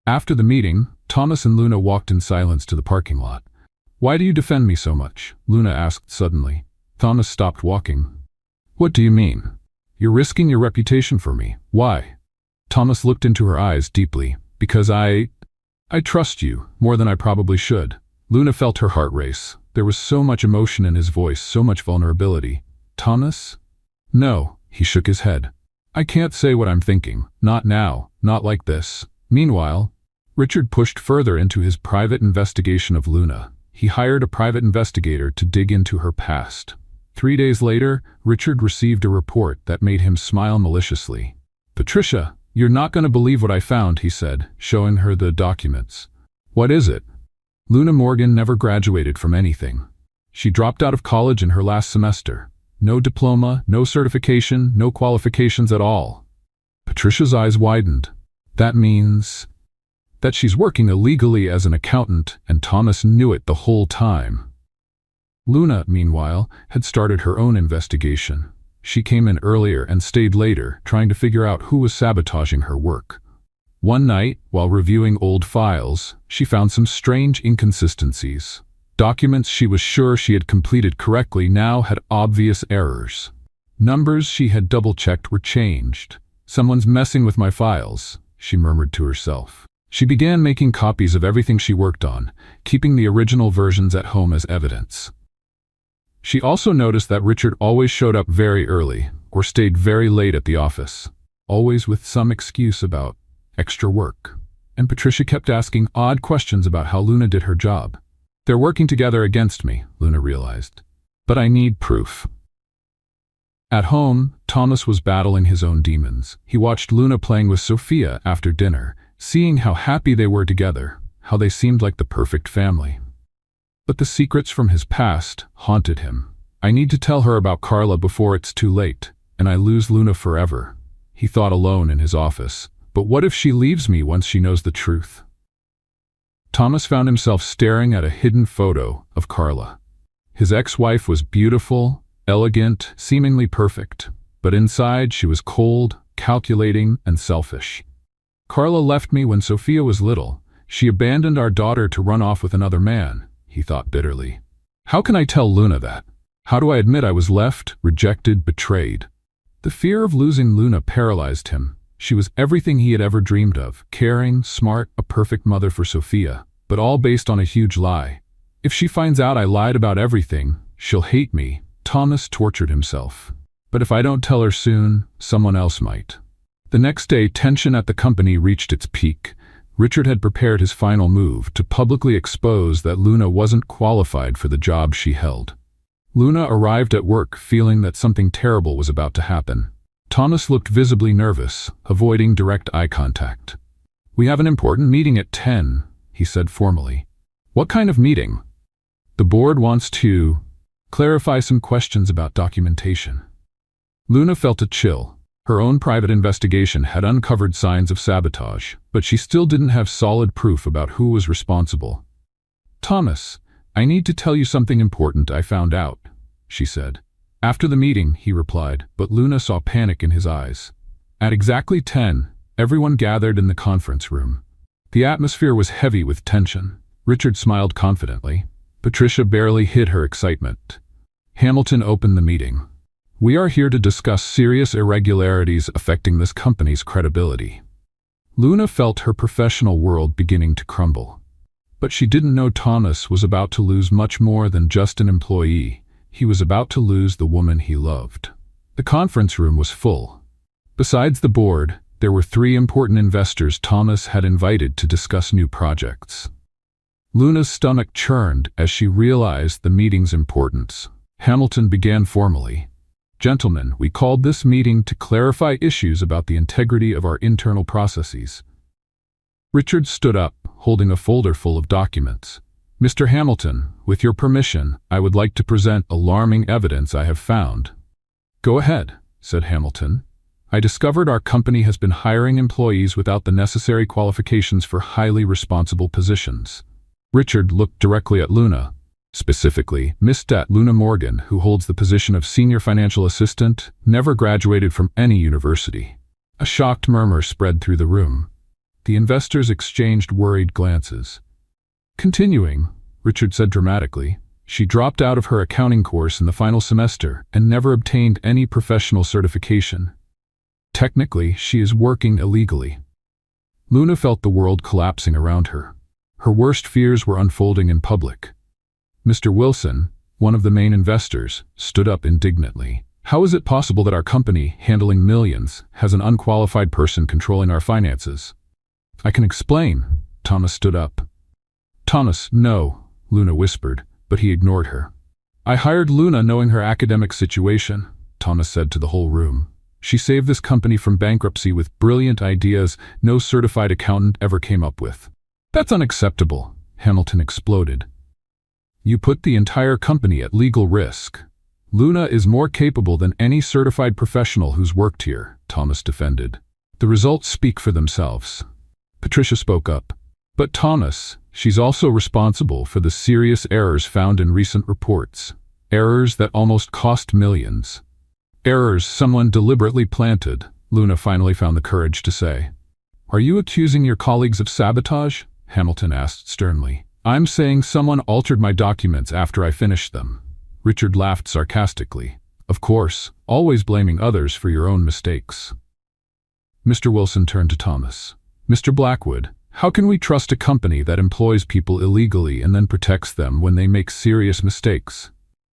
After the meeting, Thomas and Luna walked in silence to the parking lot. "Why do you defend me so much?" Luna asked suddenly. Thomas stopped walking. "What do you mean? You're risking your reputation for me. Why?" Thomas looked into her eyes deeply. "Because I trust you, more than I probably should." Luna felt her heart race. There was so much emotion in his voice, so much vulnerability. "Thomas?" "No," he shook his head. "I can't say what I'm thinking. Not now, not like this." Meanwhile, Richard pushed further into his private investigation of Luna. He hired a private investigator to dig into her past. 3 days later, Richard received a report that made him smile maliciously. "Patricia, you're not going to believe what I found," he said, showing her the documents. "What is it?" Luna Morgan never graduated from anything. She dropped out of college in her last semester. No diploma, no certification, no qualifications at all. Patricia's eyes widened. "That means that she's working illegally as an accountant, and Thomas knew it the whole time." Luna, meanwhile, had started her own investigation. She came in earlier and stayed later, trying to figure out who was sabotaging her work. One night, while reviewing old files, she found some strange inconsistencies. Documents she was sure she had completed correctly now had obvious errors. Numbers she had double-checked were changed. "Someone's messing with my files," she murmured to herself. She began making copies of everything she worked on, keeping the original versions at home as evidence. She also noticed that Richard always showed up very early, or stayed very late at the office, always with some excuse about extra work. And Patricia kept asking odd questions about how Luna did her job. "They're working together against me," Luna realized. "But I need proof." At home, Thomas was battling his own demons. He watched Luna playing with Sophia after dinner, seeing how happy they were together, how they seemed like the perfect family. But the secrets from his past haunted him. "I need to tell her about Carla before it's too late, and I lose Luna forever," he thought alone in his office. "But what if she leaves me once she knows the truth?" Thomas found himself staring at a hidden photo of Carla. His ex-wife was beautiful, elegant, seemingly perfect, but inside she was cold, calculating, and selfish. "Carla left me when Sophia was little. She abandoned our daughter to run off with another man," he thought bitterly. "How can I tell Luna that? How do I admit I was left, rejected, betrayed?" The fear of losing Luna paralyzed him. She was everything he had ever dreamed of, caring, smart, a perfect mother for Sophia, but all based on a huge lie. "If she finds out I lied about everything, she'll hate me," Thomas tortured himself. "But if I don't tell her soon, someone else might." The next day, tension at the company reached its peak. Richard had prepared his final move to publicly expose that Luna wasn't qualified for the job she held. Luna arrived at work feeling that something terrible was about to happen. Thomas looked visibly nervous, avoiding direct eye contact. "We have an important meeting at 10, he said formally. "What kind of meeting?" "The board wants to clarify some questions about documentation." Luna felt a chill. Her own private investigation had uncovered signs of sabotage, but she still didn't have solid proof about who was responsible. "Thomas, I need to tell you something important I found out," she said. "After the meeting," he replied, but Luna saw panic in his eyes. At exactly 10, everyone gathered in the conference room. The atmosphere was heavy with tension. Richard smiled confidently. Patricia barely hid her excitement. Hamilton opened the meeting. We are here to discuss serious irregularities affecting this company's credibility. Luna felt her professional world beginning to crumble. But she didn't know Thomas was about to lose much more than just an employee. He was about to lose the woman he loved. The conference room was full. Besides the board, there were 3 important investors Thomas had invited to discuss new projects. Luna's stomach churned as she realized the meeting's importance. Hamilton began formally. "Gentlemen, we called this meeting to clarify issues about the integrity of our internal processes." Richard stood up, holding a folder full of documents. "Mr. Hamilton, with your permission, I would like to present alarming evidence I have found." "Go ahead," said Hamilton. "I discovered our company has been hiring employees without the necessary qualifications for highly responsible positions." Richard looked directly at Luna. Specifically, Miss Luna Morgan, who holds the position of Senior Financial Assistant, never graduated from any university. A shocked murmur spread through the room. The investors exchanged worried glances. "Continuing," Richard said dramatically, "she dropped out of her accounting course in the final semester and never obtained any professional certification. Technically, she is working illegally." Luna felt the world collapsing around her. Her worst fears were unfolding in public. Mr. Wilson, one of the main investors, stood up indignantly. "How is it possible that our company, handling millions, has an unqualified person controlling our finances?" "I can explain." Thomas stood up. "Thomas, no," Luna whispered, but he ignored her. "I hired Luna knowing her academic situation," Thomas said to the whole room. "She saved this company from bankruptcy with brilliant ideas no certified accountant ever came up with." "That's unacceptable," Hamilton exploded. "You put the entire company at legal risk. Luna is more capable than any certified professional who's worked here," Thomas defended. "The results speak for themselves." Patricia spoke up. "But Thomas, she's also responsible for the serious errors found in recent reports. Errors that almost cost millions. Errors someone deliberately planted," Luna finally found the courage to say. "Are you accusing your colleagues of sabotage?" Hamilton asked sternly. "I'm saying someone altered my documents after I finished them." Richard laughed sarcastically. "Of course, always blaming others for your own mistakes." Mr. Wilson turned to Thomas. "Mr. Blackwood, how can we trust a company that employs people illegally and then protects them when they make serious mistakes?"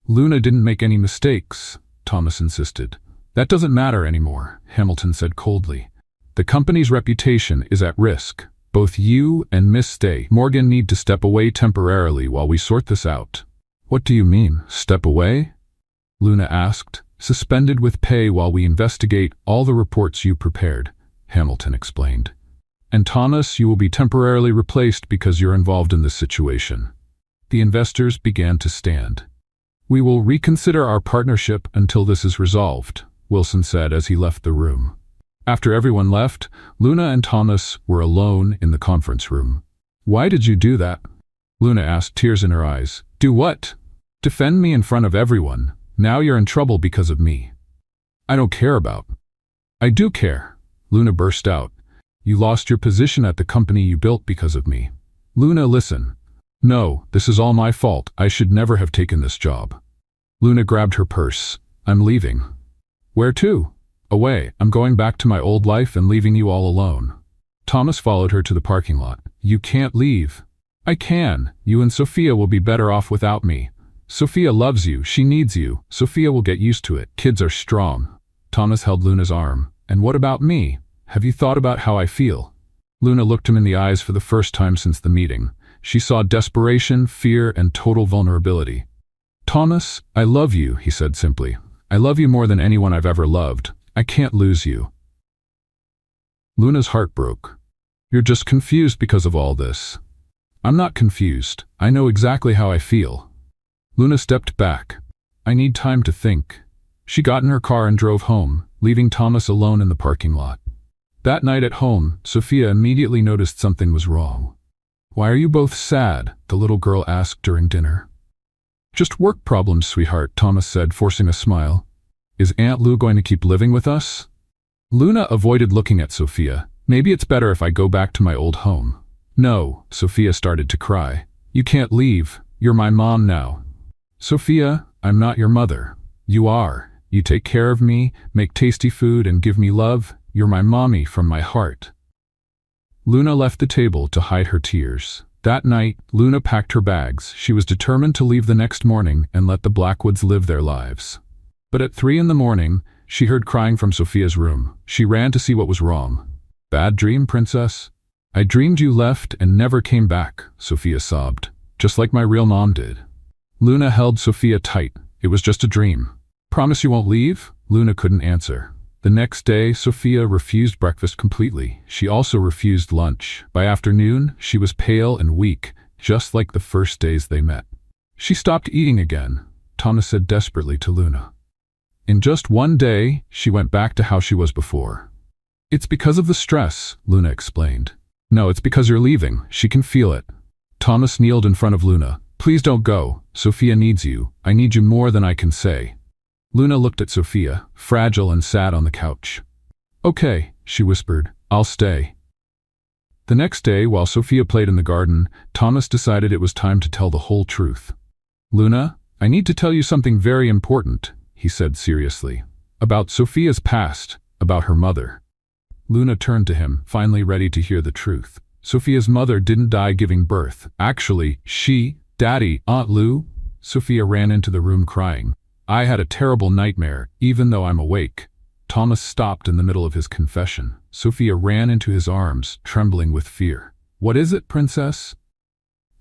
"Luna didn't make any mistakes," Thomas insisted. "That doesn't matter anymore," Hamilton said coldly. "The company's reputation is at risk. Both you and Miss Morgan need to step away temporarily while we sort this out." "What do you mean, step away?" Luna asked. "Suspended with pay while we investigate all the reports you prepared," Hamilton explained. "And Thomas, you will be temporarily replaced because you're involved in this situation." The investors began to stand. "We will reconsider our partnership until this is resolved," Wilson said as he left the room. After everyone left, Luna and Thomas were alone in the conference room. "Why did you do that?" Luna asked, tears in her eyes. "Do what?" "Defend me in front of everyone. Now you're in trouble because of me." "I don't care about." "I do care," Luna burst out. "You lost your position at the company you built because of me." "Luna, listen. No, this is all my fault. I should never have taken this job." Luna grabbed her purse. "I'm leaving." "Where to?" "Away. I'm going back to my old life and leaving you all alone." Thomas followed her to the parking lot. "You can't leave." "I can. You and Sophia will be better off without me. Sophia loves you. She needs you. Sophia will get used to it. Kids are strong." Thomas held Luna's arm. "And what about me? Have you thought about how I feel?" Luna looked him in the eyes for the first time since the meeting. She saw desperation, fear, and total vulnerability. "Thomas, I love you," he said simply. "I love you more than anyone I've ever loved. I can't lose you." Luna's heart broke. "You're just confused because of all this." "I'm not confused. I know exactly how I feel." Luna stepped back. "I need time to think." She got in her car and drove home, leaving Thomas alone in the parking lot. That night at home, Sophia immediately noticed something was wrong. "Why are you both sad?" the little girl asked during dinner. "Just work problems, sweetheart," Thomas said, forcing a smile. "Is Aunt Lou going to keep living with us?" Luna avoided looking at Sophia. "Maybe it's better if I go back to my old home." "No," Sophia started to cry. "You can't leave. You're my mom now." "Sophia, I'm not your mother." "You are. You take care of me, make tasty food, and give me love. You're my mommy from my heart." Luna left the table to hide her tears. That night, Luna packed her bags. She was determined to leave the next morning and let the Blackwoods live their lives. But at 3 a.m, she heard crying from Sophia's room. She ran to see what was wrong. "Bad dream, princess? I dreamed you left and never came back," Sophia sobbed, "just like my real mom did." Luna held Sophia tight. "It was just a dream. Promise you won't leave?" Luna couldn't answer. The next day, Sophia refused breakfast completely. She also refused lunch. By afternoon, she was pale and weak, just like the first days they met. She stopped eating again, Thomas said desperately to Luna. In just one day, she went back to how she was before. "It's because of the stress," Luna explained. "No, it's because you're leaving. She can feel it." Thomas kneeled in front of Luna. "Please don't go. Sophia needs you. I need you more than I can say." Luna looked at Sophia, fragile and sad on the couch. "Okay," she whispered, "I'll stay." The next day, while Sophia played in the garden, Thomas decided it was time to tell the whole truth. "Luna, I need to tell you something very important," he said seriously. "About Sophia's past, about her mother." Luna turned to him, finally ready to hear the truth. "Sophia's mother didn't die giving birth. Actually, Daddy, Aunt Lou." Sophia ran into the room crying. "I had a terrible nightmare, even though I'm awake." Thomas stopped in the middle of his confession. Sophia ran into his arms, trembling with fear. "What is it, princess?"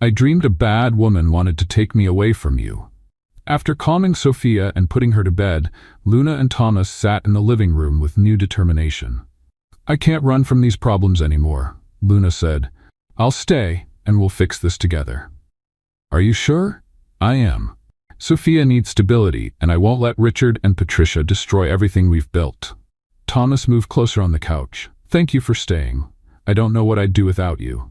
"I dreamed a bad woman wanted to take me away from you." After calming Sophia and putting her to bed, Luna and Thomas sat in the living room with new determination. "I can't run from these problems anymore," Luna said. "I'll stay, and we'll fix this together." "Are you sure?" "I am. Sophia needs stability, and I won't let Richard and Patricia destroy everything we've built." Thomas moved closer on the couch. "Thank you for staying. I don't know what I'd do without you."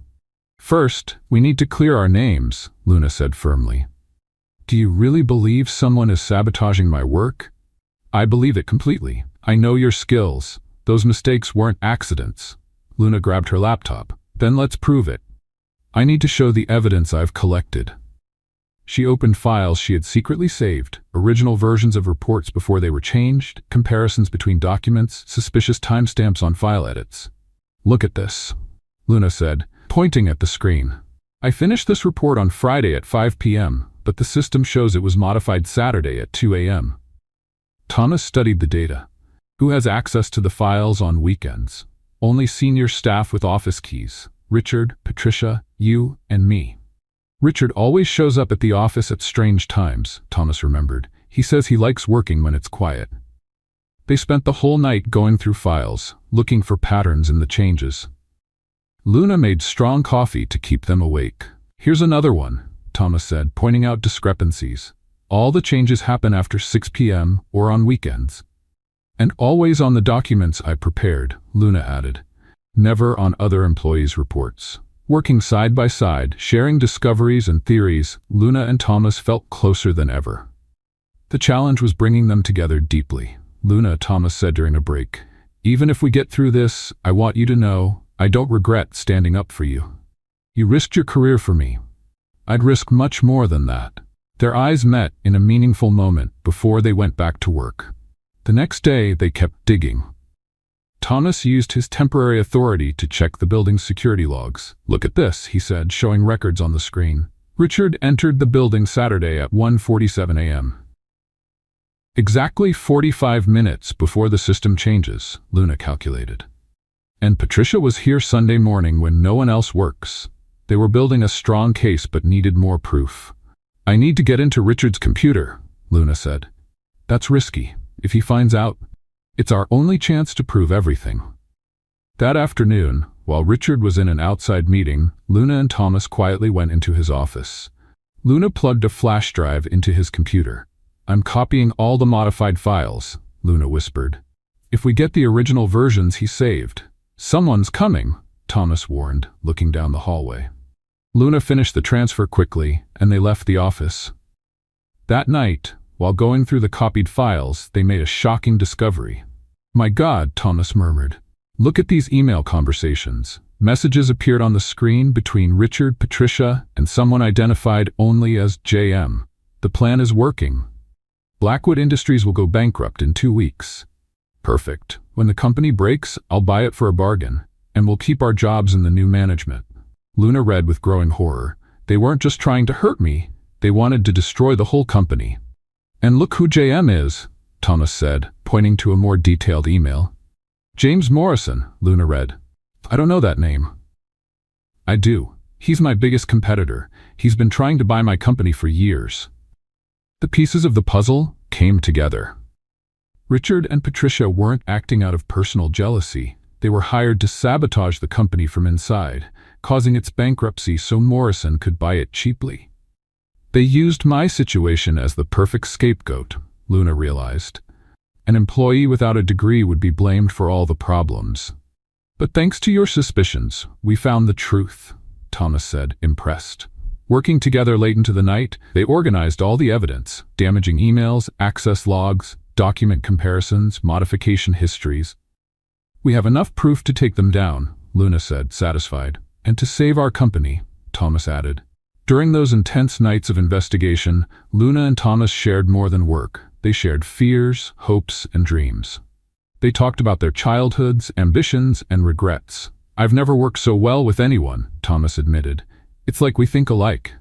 "First, we need to clear our names," Luna said firmly. "Do you really believe someone is sabotaging my work?" "I believe it completely. I know your skills. Those mistakes weren't accidents." Luna grabbed her laptop. "Then let's prove it. I need to show the evidence I've collected." She opened files she had secretly saved, original versions of reports before they were changed, comparisons between documents, suspicious timestamps on file edits. "Look at this," Luna said, pointing at the screen. "I finished this report on Friday at 5 p.m., but the system shows it was modified Saturday at 2 a.m. Thomas studied the data. "Who has access to the files on weekends?" "Only senior staff with office keys. Richard, Patricia, you, and me." "Richard always shows up at the office at strange times," Thomas remembered. "He says he likes working when it's quiet." They spent the whole night going through files, looking for patterns in the changes. Luna made strong coffee to keep them awake. "Here's another one," Thomas said, pointing out discrepancies. "All the changes happen after 6 p.m. or on weekends." "And always on the documents I prepared," Luna added. "Never on other employees' reports." Working side by side, sharing discoveries and theories, Luna and Thomas felt closer than ever. The challenge was bringing them together deeply. "Luna," Thomas said during a break, "even if we get through this, I want you to know, I don't regret standing up for you. You risked your career for me. I'd risk much more than that." Their eyes met in a meaningful moment before they went back to work. The next day, they kept digging. Thomas used his temporary authority to check the building's security logs. "Look at this," he said, showing records on the screen. "Richard entered the building Saturday at 1:47 a.m. Exactly 45 minutes before the system changes," Luna calculated. "And Patricia was here Sunday morning when no one else works." They were building a strong case but needed more proof. "I need to get into Richard's computer," Luna said. "That's risky. If he finds out, it's our only chance to prove everything." That afternoon, while Richard was in an outside meeting, Luna and Thomas quietly went into his office. Luna plugged a flash drive into his computer. "I'm copying all the modified files," Luna whispered. "If we get the original versions he saved." "Someone's coming," Thomas warned, looking down the hallway. Luna finished the transfer quickly, and they left the office. That night, while going through the copied files, they made a shocking discovery. "My God," Thomas murmured. "Look at these email conversations." Messages appeared on the screen between Richard, Patricia, and someone identified only as JM. "The plan is working." Blackwood Industries will go bankrupt in 2 weeks. Perfect. When the company breaks, I'll buy it for a bargain, and we'll keep our jobs in the new management. Luna read with growing horror. They weren't just trying to hurt me, they wanted to destroy the whole company. And look who JM is, Thomas said, pointing to a more detailed email. James Morrison, Luna read. I don't know that name. I do. He's my biggest competitor. He's been trying to buy my company for years. The pieces of the puzzle came together. Richard and Patricia weren't acting out of personal jealousy. They were hired to sabotage the company from inside, causing its bankruptcy so Morrison could buy it cheaply. They used my situation as the perfect scapegoat, Luna realized. An employee without a degree would be blamed for all the problems. But thanks to your suspicions, we found the truth, Thomas said, impressed. Working together late into the night, they organized all the evidence, damaging emails, access logs, document comparisons, modification histories. We have enough proof to take them down, Luna said, satisfied. And to save our company, Thomas added. During those intense nights of investigation, Luna and Thomas shared more than work. They shared fears, hopes, and dreams. They talked about their childhoods, ambitions, and regrets. I've never worked so well with anyone, Thomas admitted. It's like we think alike.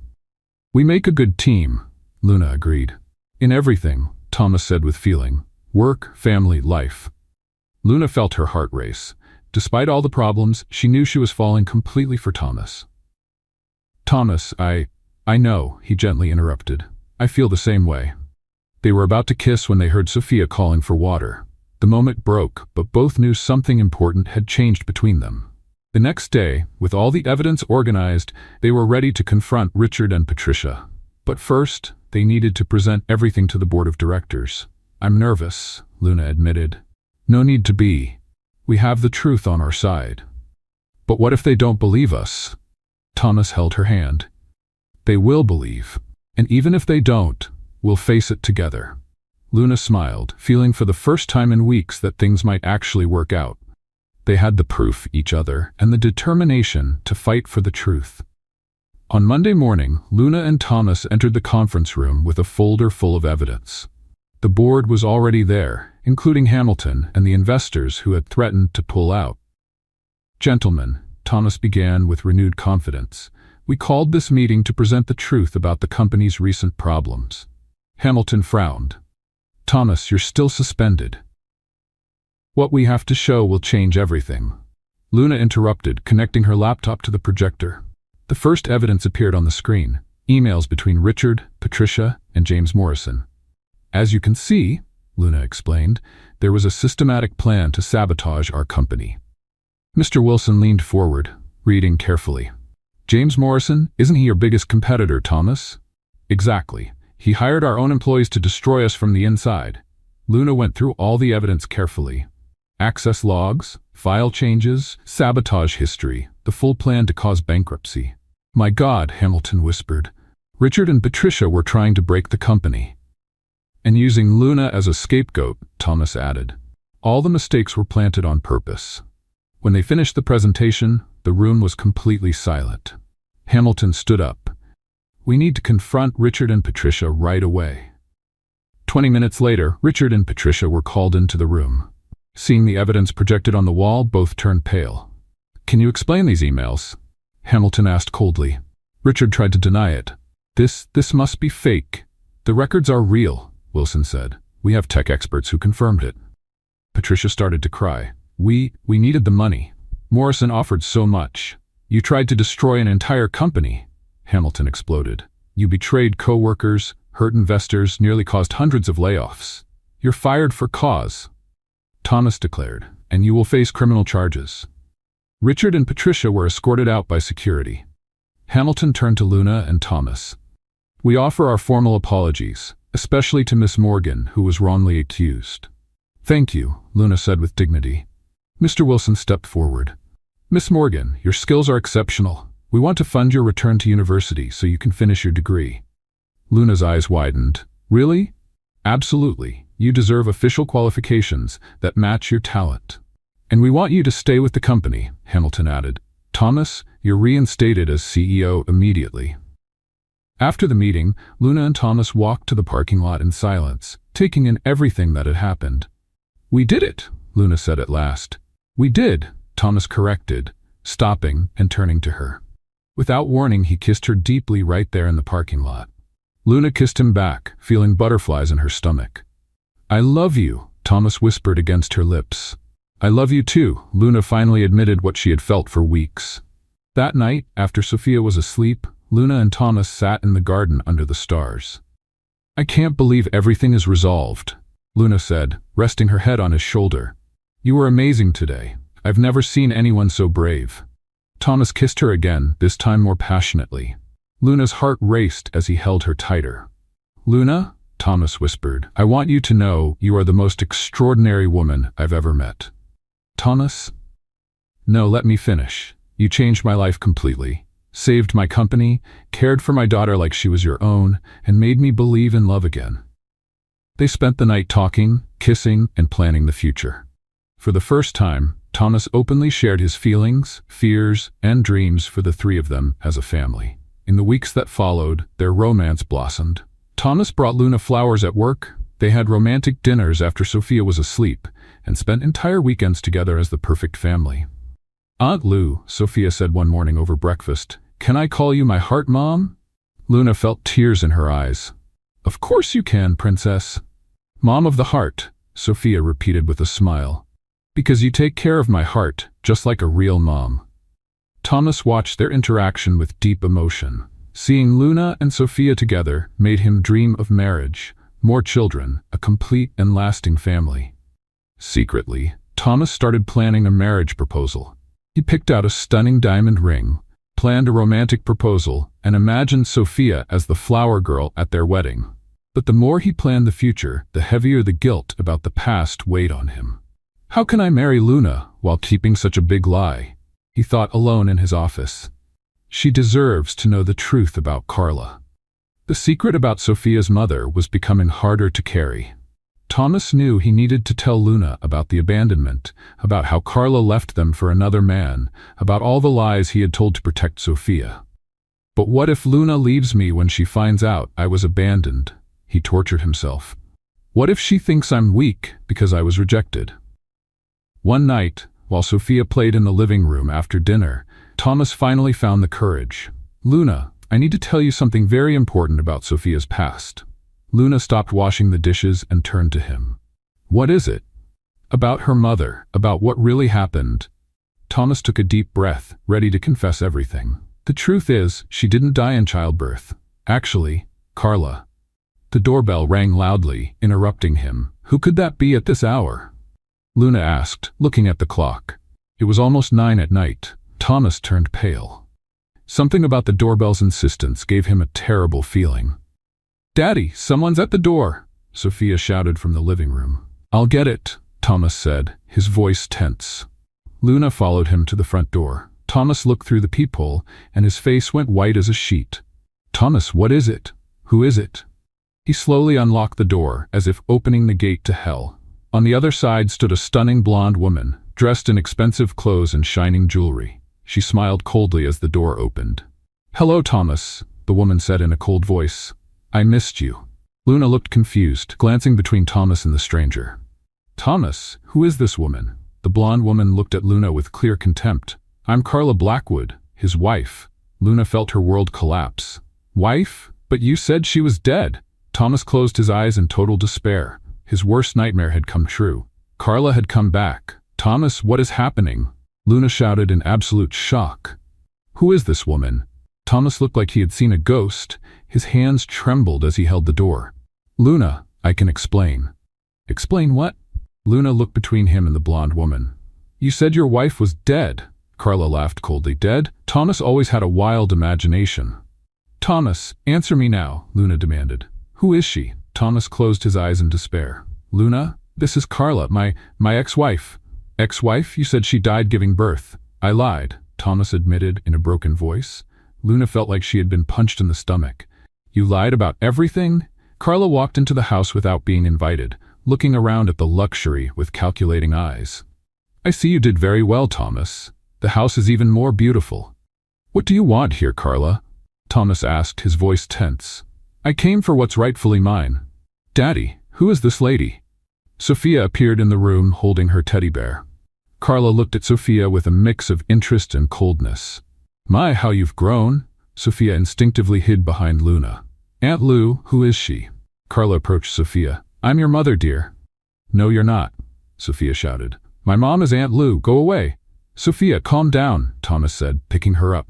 We make a good team, Luna agreed. In everything, Thomas said with feeling. Work, family, life. Luna felt her heart race. Despite all the problems, she knew she was falling completely for Thomas. Thomas, I know, he gently interrupted. I feel the same way. They were about to kiss when they heard Sophia calling for water. The moment broke, but both knew something important had changed between them. The next day, with all the evidence organized, they were ready to confront Richard and Patricia. But first, they needed to present everything to the board of directors. I'm nervous, Luna admitted. No need to be. We have the truth on our side. But what if they don't believe us? Thomas held her hand. They will believe. And even if they don't, we'll face it together. Luna smiled, feeling for the first time in weeks that things might actually work out. They had the proof, each other, and the determination to fight for the truth. On Monday morning, Luna and Thomas entered the conference room with a folder full of evidence. The board was already there, including Hamilton and the investors who had threatened to pull out. Gentlemen, Thomas began with renewed confidence, we called this meeting to present the truth about the company's recent problems. Hamilton frowned. Thomas, you're still suspended. What we have to show will change everything. Luna interrupted, connecting her laptop to the projector. The first evidence appeared on the screen, emails between Richard, Patricia, and James Morrison. As you can see, Luna explained, there was a systematic plan to sabotage our company. Mr. Wilson leaned forward, reading carefully. James Morrison, isn't he your biggest competitor, Thomas? Exactly. He hired our own employees to destroy us from the inside. Luna went through all the evidence carefully. Access logs, file changes, sabotage history, the full plan to cause bankruptcy. My God, Hamilton whispered. Richard and Patricia were trying to break the company. And using Luna as a scapegoat, Thomas added. All the mistakes were planted on purpose. When they finished the presentation, the room was completely silent. Hamilton stood up. We need to confront Richard and Patricia right away. 20 minutes later, Richard and Patricia were called into the room. Seeing the evidence projected on the wall, both turned pale. Can you explain these emails? Hamilton asked coldly. Richard tried to deny it. This must be fake. The records are real, Wilson said. We have tech experts who confirmed it. Patricia started to cry. We needed the money. Morrison offered so much. You tried to destroy an entire company, Hamilton exploded. You betrayed co-workers, hurt investors, nearly caused hundreds of layoffs. You're fired for cause, Thomas declared, and you will face criminal charges. Richard and Patricia were escorted out by security. Hamilton turned to Luna and Thomas. We offer our formal apologies, especially to Miss Morgan, who was wrongly accused. Thank you, Luna said with dignity. Mr. Wilson stepped forward. Miss Morgan, your skills are exceptional. We want to fund your return to university so you can finish your degree. Luna's eyes widened. Really? Absolutely. You deserve official qualifications that match your talent. And we want you to stay with the company, Hamilton added. Thomas, you're reinstated as CEO immediately. After the meeting, Luna and Thomas walked to the parking lot in silence, taking in everything that had happened. "We did it," Luna said at last. "We did," Thomas corrected, stopping and turning to her. Without warning, he kissed her deeply right there in the parking lot. Luna kissed him back, feeling butterflies in her stomach. "I love you," Thomas whispered against her lips. "I love you too," Luna finally admitted what she had felt for weeks. That night, after Sophia was asleep, Luna and Thomas sat in the garden under the stars. "I can't believe everything is resolved," Luna said, resting her head on his shoulder. "You were amazing today. I've never seen anyone so brave." Thomas kissed her again, this time more passionately. Luna's heart raced as he held her tighter. "Luna," Thomas whispered, "I want you to know you are the most extraordinary woman I've ever met." "Thomas?" "No, let me finish. You changed my life completely. Saved my company, cared for my daughter like she was your own, and made me believe in love again." They spent the night talking, kissing, and planning the future. For the first time, Thomas openly shared his feelings, fears, and dreams for the three of them as a family. In the weeks that followed, their romance blossomed. Thomas brought Luna flowers at work, they had romantic dinners after Sophia was asleep, and spent entire weekends together as the perfect family. "Aunt Lou," Sophia said one morning over breakfast, "can I call you my heart mom?" Luna felt tears in her eyes. "Of course you can, princess." "Mom of the heart," Sophia repeated with a smile. "Because you take care of my heart, just like a real mom." Thomas watched their interaction with deep emotion. Seeing Luna and Sophia together made him dream of marriage, more children, a complete and lasting family. Secretly, Thomas started planning a marriage proposal. He picked out a stunning diamond ring, planned a romantic proposal, and imagined Sophia as the flower girl at their wedding. But the more he planned the future, the heavier the guilt about the past weighed on him. "How can I marry Luna while keeping such a big lie?" he thought alone in his office. "She deserves to know the truth about Carla." The secret about Sophia's mother was becoming harder to carry. Thomas knew he needed to tell Luna about the abandonment, about how Carla left them for another man, about all the lies he had told to protect Sophia. "But what if Luna leaves me when she finds out I was abandoned?" he tortured himself. "What if she thinks I'm weak because I was rejected?" One night, while Sophia played in the living room after dinner, Thomas finally found the courage. "Luna, I need to tell you something very important about Sophia's past." Luna stopped washing the dishes and turned to him. "What is it?" "About her mother, about what really happened." Thomas took a deep breath, ready to confess everything. "The truth is, she didn't die in childbirth. Actually, Carla." The doorbell rang loudly, interrupting him. "Who could that be at this hour?" Luna asked, looking at the clock. It was almost 9 at night. Thomas turned pale. Something about the doorbell's insistence gave him a terrible feeling. "Daddy, someone's at the door," Sophia shouted from the living room. "I'll get it," Thomas said, his voice tense. Luna followed him to the front door. Thomas looked through the peephole, and his face went white as a sheet. "Thomas, what is it? Who is it?" He slowly unlocked the door, as if opening the gate to hell. On the other side stood a stunning blonde woman, dressed in expensive clothes and shining jewelry. She smiled coldly as the door opened. "Hello, Thomas," the woman said in a cold voice. "I missed you." Luna looked confused, glancing between Thomas and the stranger. "Thomas, who is this woman?" The blonde woman looked at Luna with clear contempt. "I'm Carla Blackwood, his wife." Luna felt her world collapse. "Wife? But you said she was dead." Thomas closed his eyes in total despair. His worst nightmare had come true. Carla had come back. "Thomas, what is happening?" Luna shouted in absolute shock. "Who is this woman?" Thomas looked like he had seen a ghost. His hands trembled as he held the door. "Luna, I can explain." "Explain what?" Luna looked between him and the blonde woman. "You said your wife was dead." Carla laughed coldly. "Dead?" Thomas always had a wild imagination. "Thomas, answer me now," Luna demanded. "Who is she?" Thomas closed his eyes in despair. "Luna, this is Carla, my ex-wife." "Ex-wife? You said she died giving birth." "I lied," Thomas admitted in a broken voice. Luna felt like she had been punched in the stomach. "You lied about everything?" Carla walked into the house without being invited, looking around at the luxury with calculating eyes. "I see you did very well, Thomas. The house is even more beautiful." "What do you want here, Carla?" Thomas asked, his voice tense. I came for what's rightfully mine. Daddy, who is this lady? Sophia appeared in the room holding her teddy bear. Carla looked at Sophia with a mix of interest and coldness. My, how you've grown. Sophia instinctively hid behind Luna. Aunt Lou, who is she? Carla approached Sophia. I'm your mother, dear. No, you're not, Sophia shouted. My mom is Aunt Lou, go away. Sophia, calm down, Thomas said, picking her up.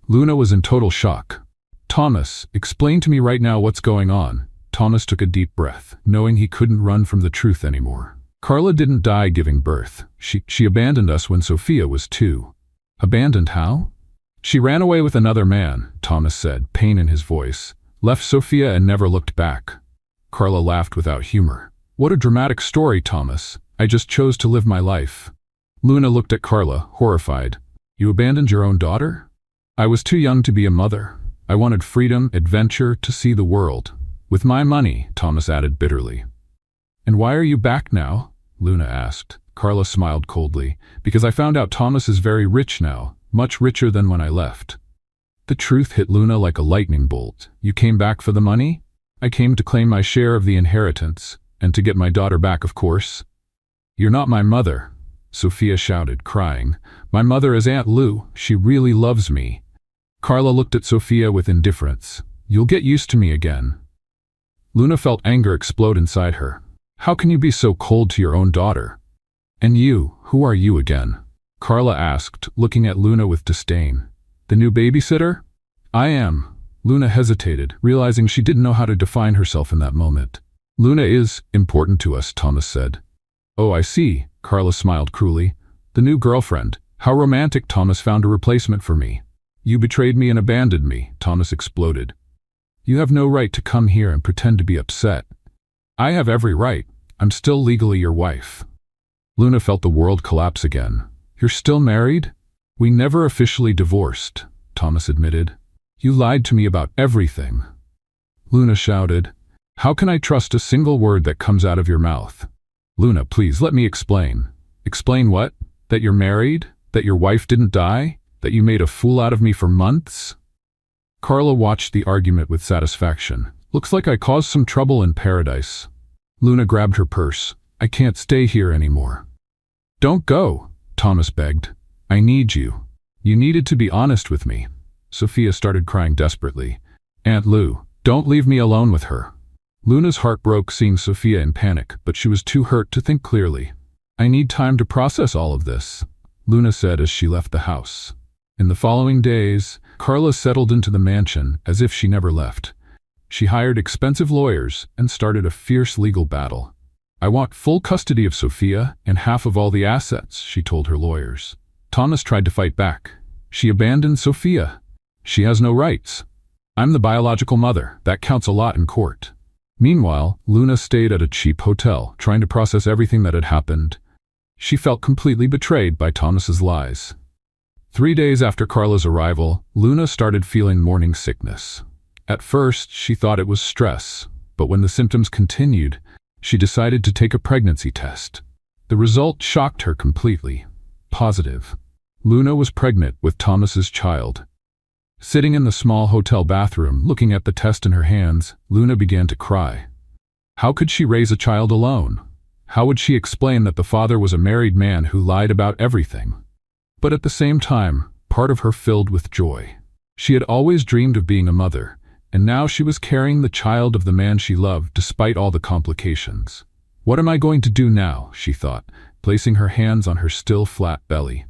Luna was in total shock. Thomas, explain to me right now what's going on. Thomas took a deep breath, knowing he couldn't run from the truth anymore. Carla didn't die giving birth. She abandoned us when Sophia was 2. Abandoned how? She ran away with another man, Thomas said, pain in his voice. Left Sophia and never looked back. Carla laughed without humor. What a dramatic story, Thomas. I just chose to live my life. Luna looked at Carla, horrified. You abandoned your own daughter? I was too young to be a mother. I wanted freedom, adventure, to see the world. With my money, Thomas added bitterly. And why are you back now? Luna asked. Carla smiled coldly. Because I found out Thomas is very rich now, much richer than when I left. The truth hit Luna like a lightning bolt. You came back for the money? I came to claim my share of the inheritance, and to get my daughter back, of course. You're not my mother, Sophia shouted, crying. My mother is Aunt Lou. She really loves me. Carla looked at Sophia with indifference. You'll get used to me again. Luna felt anger explode inside her. How can you be so cold to your own daughter? And you, who are you again? Carla asked, looking at Luna with disdain. The new babysitter? I am. Luna hesitated, realizing she didn't know how to define herself in that moment. Luna is important to us, Thomas said. Oh, I see, Carla smiled cruelly. The new girlfriend. How romantic. Thomas found a replacement for me. You betrayed me and abandoned me, Thomas exploded. You have no right to come here and pretend to be upset. I have every right. I'm still legally your wife. Luna felt the world collapse again. You're still married? We never officially divorced, Thomas admitted. You lied to me about everything. Luna shouted. How can I trust a single word that comes out of your mouth? Luna, please let me explain. Explain what? That you're married? That your wife didn't die? That you made a fool out of me for months? Carla watched the argument with satisfaction. Looks like I caused some trouble in paradise. Luna grabbed her purse. I can't stay here anymore. Don't go, Thomas begged. I need you. You needed to be honest with me. Sophia started crying desperately. Aunt Lou, don't leave me alone with her. Luna's heart broke seeing Sophia in panic, but she was too hurt to think clearly. I need time to process all of this, Luna said as she left the house. In the following days, Carla settled into the mansion as if she never left. She hired expensive lawyers and started a fierce legal battle. I want full custody of Sophia and half of all the assets, she told her lawyers. Thomas tried to fight back. She abandoned Sophia. She has no rights. I'm the biological mother. That counts a lot in court. Meanwhile, Luna stayed at a cheap hotel, trying to process everything that had happened. She felt completely betrayed by Thomas's lies. 3 days after Carla's arrival, Luna started feeling morning sickness. At first, she thought it was stress, but when the symptoms continued, she decided to take a pregnancy test. The result shocked her completely. Positive. Luna was pregnant with Thomas's child. Sitting in the small hotel bathroom, looking at the test in her hands, Luna began to cry. How could she raise a child alone? How would she explain that the father was a married man who lied about everything? But at the same time, part of her filled with joy. She had always dreamed of being a mother, and now she was carrying the child of the man she loved despite all the complications. What am I going to do now, she thought, placing her hands on her still flat belly.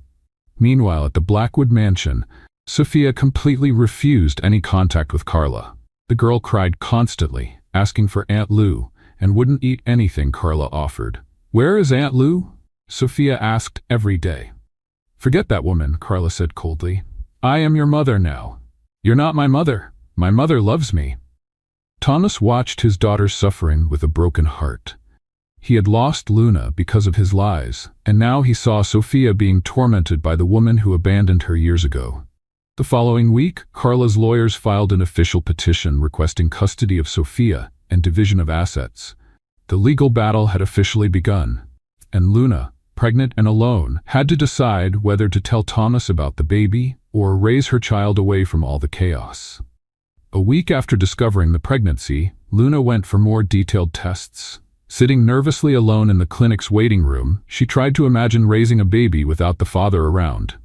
Meanwhile, at the Blackwood mansion, Sophia completely refused any contact with Carla. The girl cried constantly, asking for Aunt Lou, and wouldn't eat anything Carla offered. Where is Aunt Lou? Sophia asked every day. Forget that woman, Carla said coldly. I am your mother now. You're not my mother. My mother loves me. Thomas watched his daughter suffering with a broken heart. He had lost Luna because of his lies, and now he saw Sophia being tormented by the woman who abandoned her years ago. The following week, Carla's lawyers filed an official petition requesting custody of Sophia and division of assets. The legal battle had officially begun, and Luna, pregnant and alone, had to decide whether to tell Thomas about the baby or raise her child away from all the chaos. A week after discovering the pregnancy, Luna went for more detailed tests. Sitting nervously alone in the clinic's waiting room, she tried to imagine raising a baby without the father around.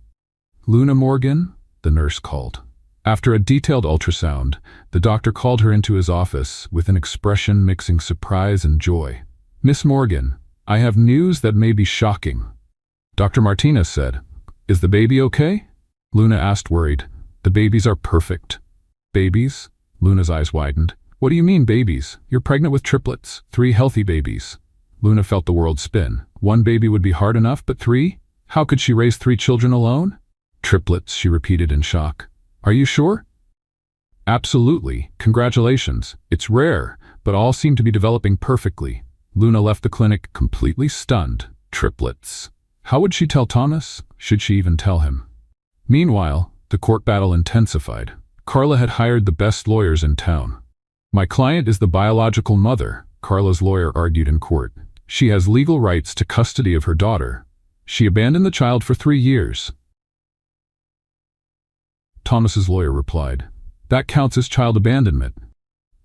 "Luna Morgan?" the nurse called. After a detailed ultrasound, the doctor called her into his office with an expression mixing surprise and joy. "Miss Morgan, I have news that may be shocking." Dr. Martinez said, "Is the baby okay?" Luna asked, worried. "The babies are perfect." "Babies?" Luna's eyes widened. "What do you mean, babies? You're pregnant with triplets, 3 healthy babies." Luna felt the world spin. 1 baby would be hard enough, but 3? How could she raise 3 children alone? "Triplets," she repeated in shock. "Are you sure?" "Absolutely. Congratulations. It's rare, but all seem to be developing perfectly." Luna left the clinic completely stunned. Triplets. How would she tell Thomas? Should she even tell him? Meanwhile, the court battle intensified. Carla had hired the best lawyers in town. "My client is the biological mother," Carla's lawyer argued in court. "She has legal rights to custody of her daughter. She abandoned the child for 3 years. Thomas's lawyer replied, "That counts as child abandonment."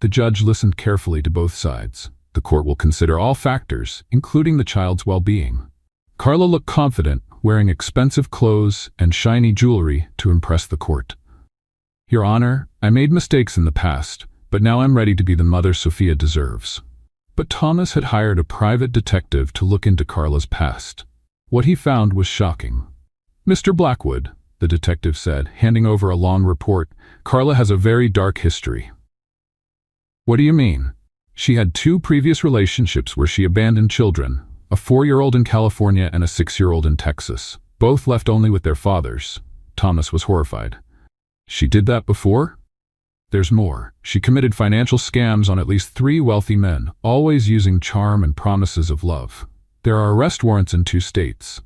The judge listened carefully to both sides. "The court will consider all factors, including the child's well-being." Carla looked confident, wearing expensive clothes and shiny jewelry to impress the court. "Your Honor, I made mistakes in the past, but now I'm ready to be the mother Sophia deserves." But Thomas had hired a private detective to look into Carla's past. What he found was shocking. "Mr. Blackwood," the detective said, handing over a long report, "Carla has a very dark history." "What do you mean?" "She had 2 previous relationships where she abandoned children, a 4-year-old in California and a 6-year-old in Texas. Both left only with their fathers." Thomas was horrified. "She did that before?" "There's more. She committed financial scams on at least 3 wealthy men, always using charm and promises of love. There are arrest warrants in 2 states.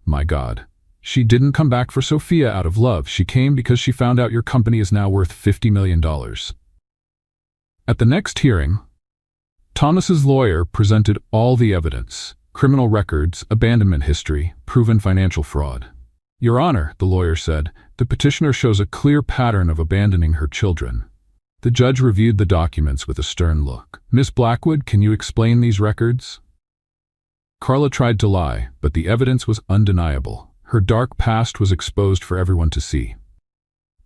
My God. She didn't come back for Sophia out of love. She came because she found out your company is now worth $50 million. At the next hearing, Thomas's lawyer presented all the evidence: criminal records, abandonment history, proven financial fraud. "Your Honor," the lawyer said, "the petitioner shows a clear pattern of abandoning her children." The judge reviewed the documents with a stern look. "Miss Blackwood, can you explain these records?" Carla tried to lie, but the evidence was undeniable. Her dark past was exposed for everyone to see.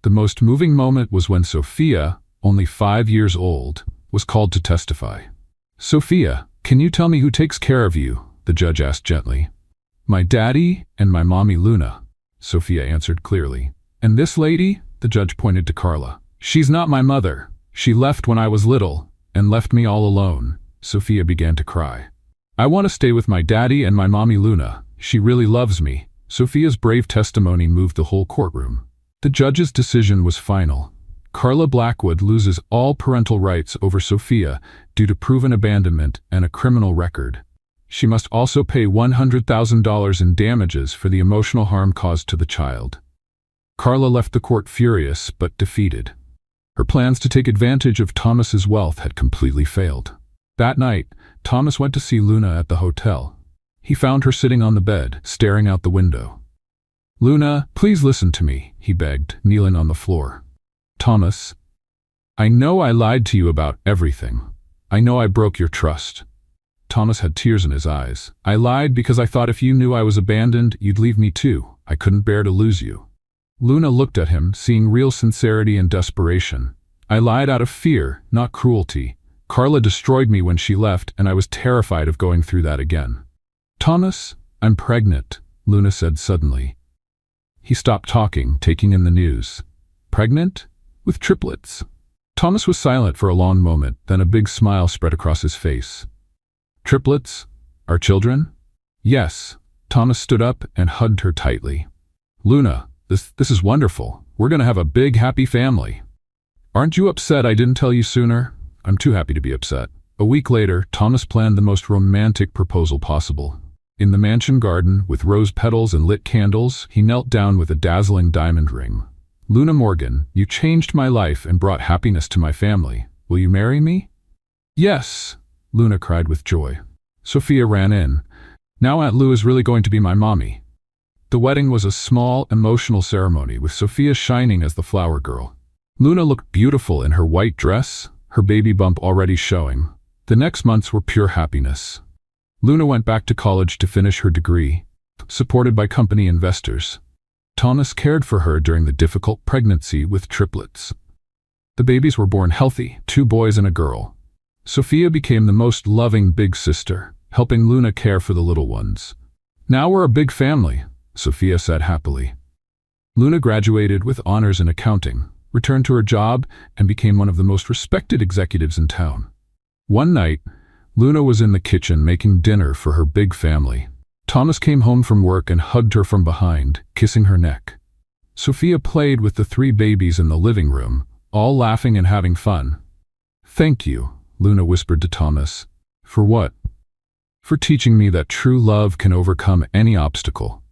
The most moving moment was when Sophia, only 5 years old, was called to testify. "Sophia, can you tell me who takes care of you?" the judge asked gently. "My daddy and my mommy Luna," Sophia answered clearly. "And this lady?" the judge pointed to Carla. "She's not my mother. She left when I was little, and left me all alone." Sophia began to cry. "I want to stay with my daddy and my mommy Luna. She really loves me." Sophia's brave testimony moved the whole courtroom. The judge's decision was final. Carla Blackwood loses all parental rights over Sophia due to proven abandonment and a criminal record. She must also pay $100,000 in damages for the emotional harm caused to the child. Carla left the court furious but defeated. Her plans to take advantage of Thomas's wealth had completely failed. That night, Thomas went to see Luna at the hotel. He found her sitting on the bed, staring out the window. "Luna, please listen to me," he begged, kneeling on the floor. "Thomas, I know I lied to you about everything. I know I broke your trust." Thomas had tears in his eyes. "I lied because I thought if you knew I was abandoned, you'd leave me too. I couldn't bear to lose you." Luna looked at him, seeing real sincerity and desperation. "I lied out of fear, not cruelty. Carla destroyed me when she left, and I was terrified of going through that again." "Thomas, I'm pregnant," Luna said suddenly. He stopped talking, taking in the news. "Pregnant? With triplets?" Thomas was silent for a long moment, then a big smile spread across his face. "Triplets? Our children?" "Yes." Thomas stood up and hugged her tightly. "Luna, this is wonderful. We're going to have a big, happy family. Aren't you upset I didn't tell you sooner?" "I'm too happy to be upset." A week later, Thomas planned the most romantic proposal possible. In the mansion garden, with rose petals and lit candles, he knelt down with a dazzling diamond ring. "Luna Morgan, you changed my life and brought happiness to my family. Will you marry me?" "Yes," Luna cried with joy. Sophia ran in. "Now Aunt Lou is really going to be my mommy." The wedding was a small, emotional ceremony, with Sophia shining as the flower girl. Luna looked beautiful in her white dress, her baby bump already showing. The next months were pure happiness. Luna went back to college to finish her degree, supported by company investors. Thomas cared for her during the difficult pregnancy with triplets. The babies were born healthy, 2 boys and a girl. Sophia became the most loving big sister, helping Luna care for the little ones. "Now we're a big family," Sophia said happily. Luna graduated with honors in accounting, returned to her job, and became one of the most respected executives in town. One night, Luna was in the kitchen making dinner for her big family. Thomas came home from work and hugged her from behind, kissing her neck. Sophia played with the 3 babies in the living room, all laughing and having fun. "Thank you," Luna whispered to Thomas. "For what?" "For teaching me that true love can overcome any obstacle."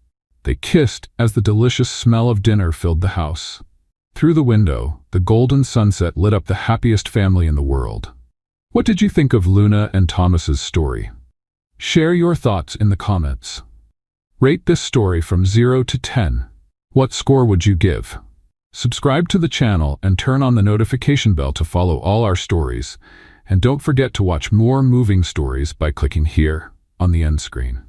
They kissed as the delicious smell of dinner filled the house. Through the window, the golden sunset lit up the happiest family in the world. What did you think of Luna and Thomas's story? Share your thoughts in the comments. Rate this story from 0 to 10. What score would you give? Subscribe to the channel and turn on the notification bell to follow all our stories. And don't forget to watch more moving stories by clicking here on the end screen.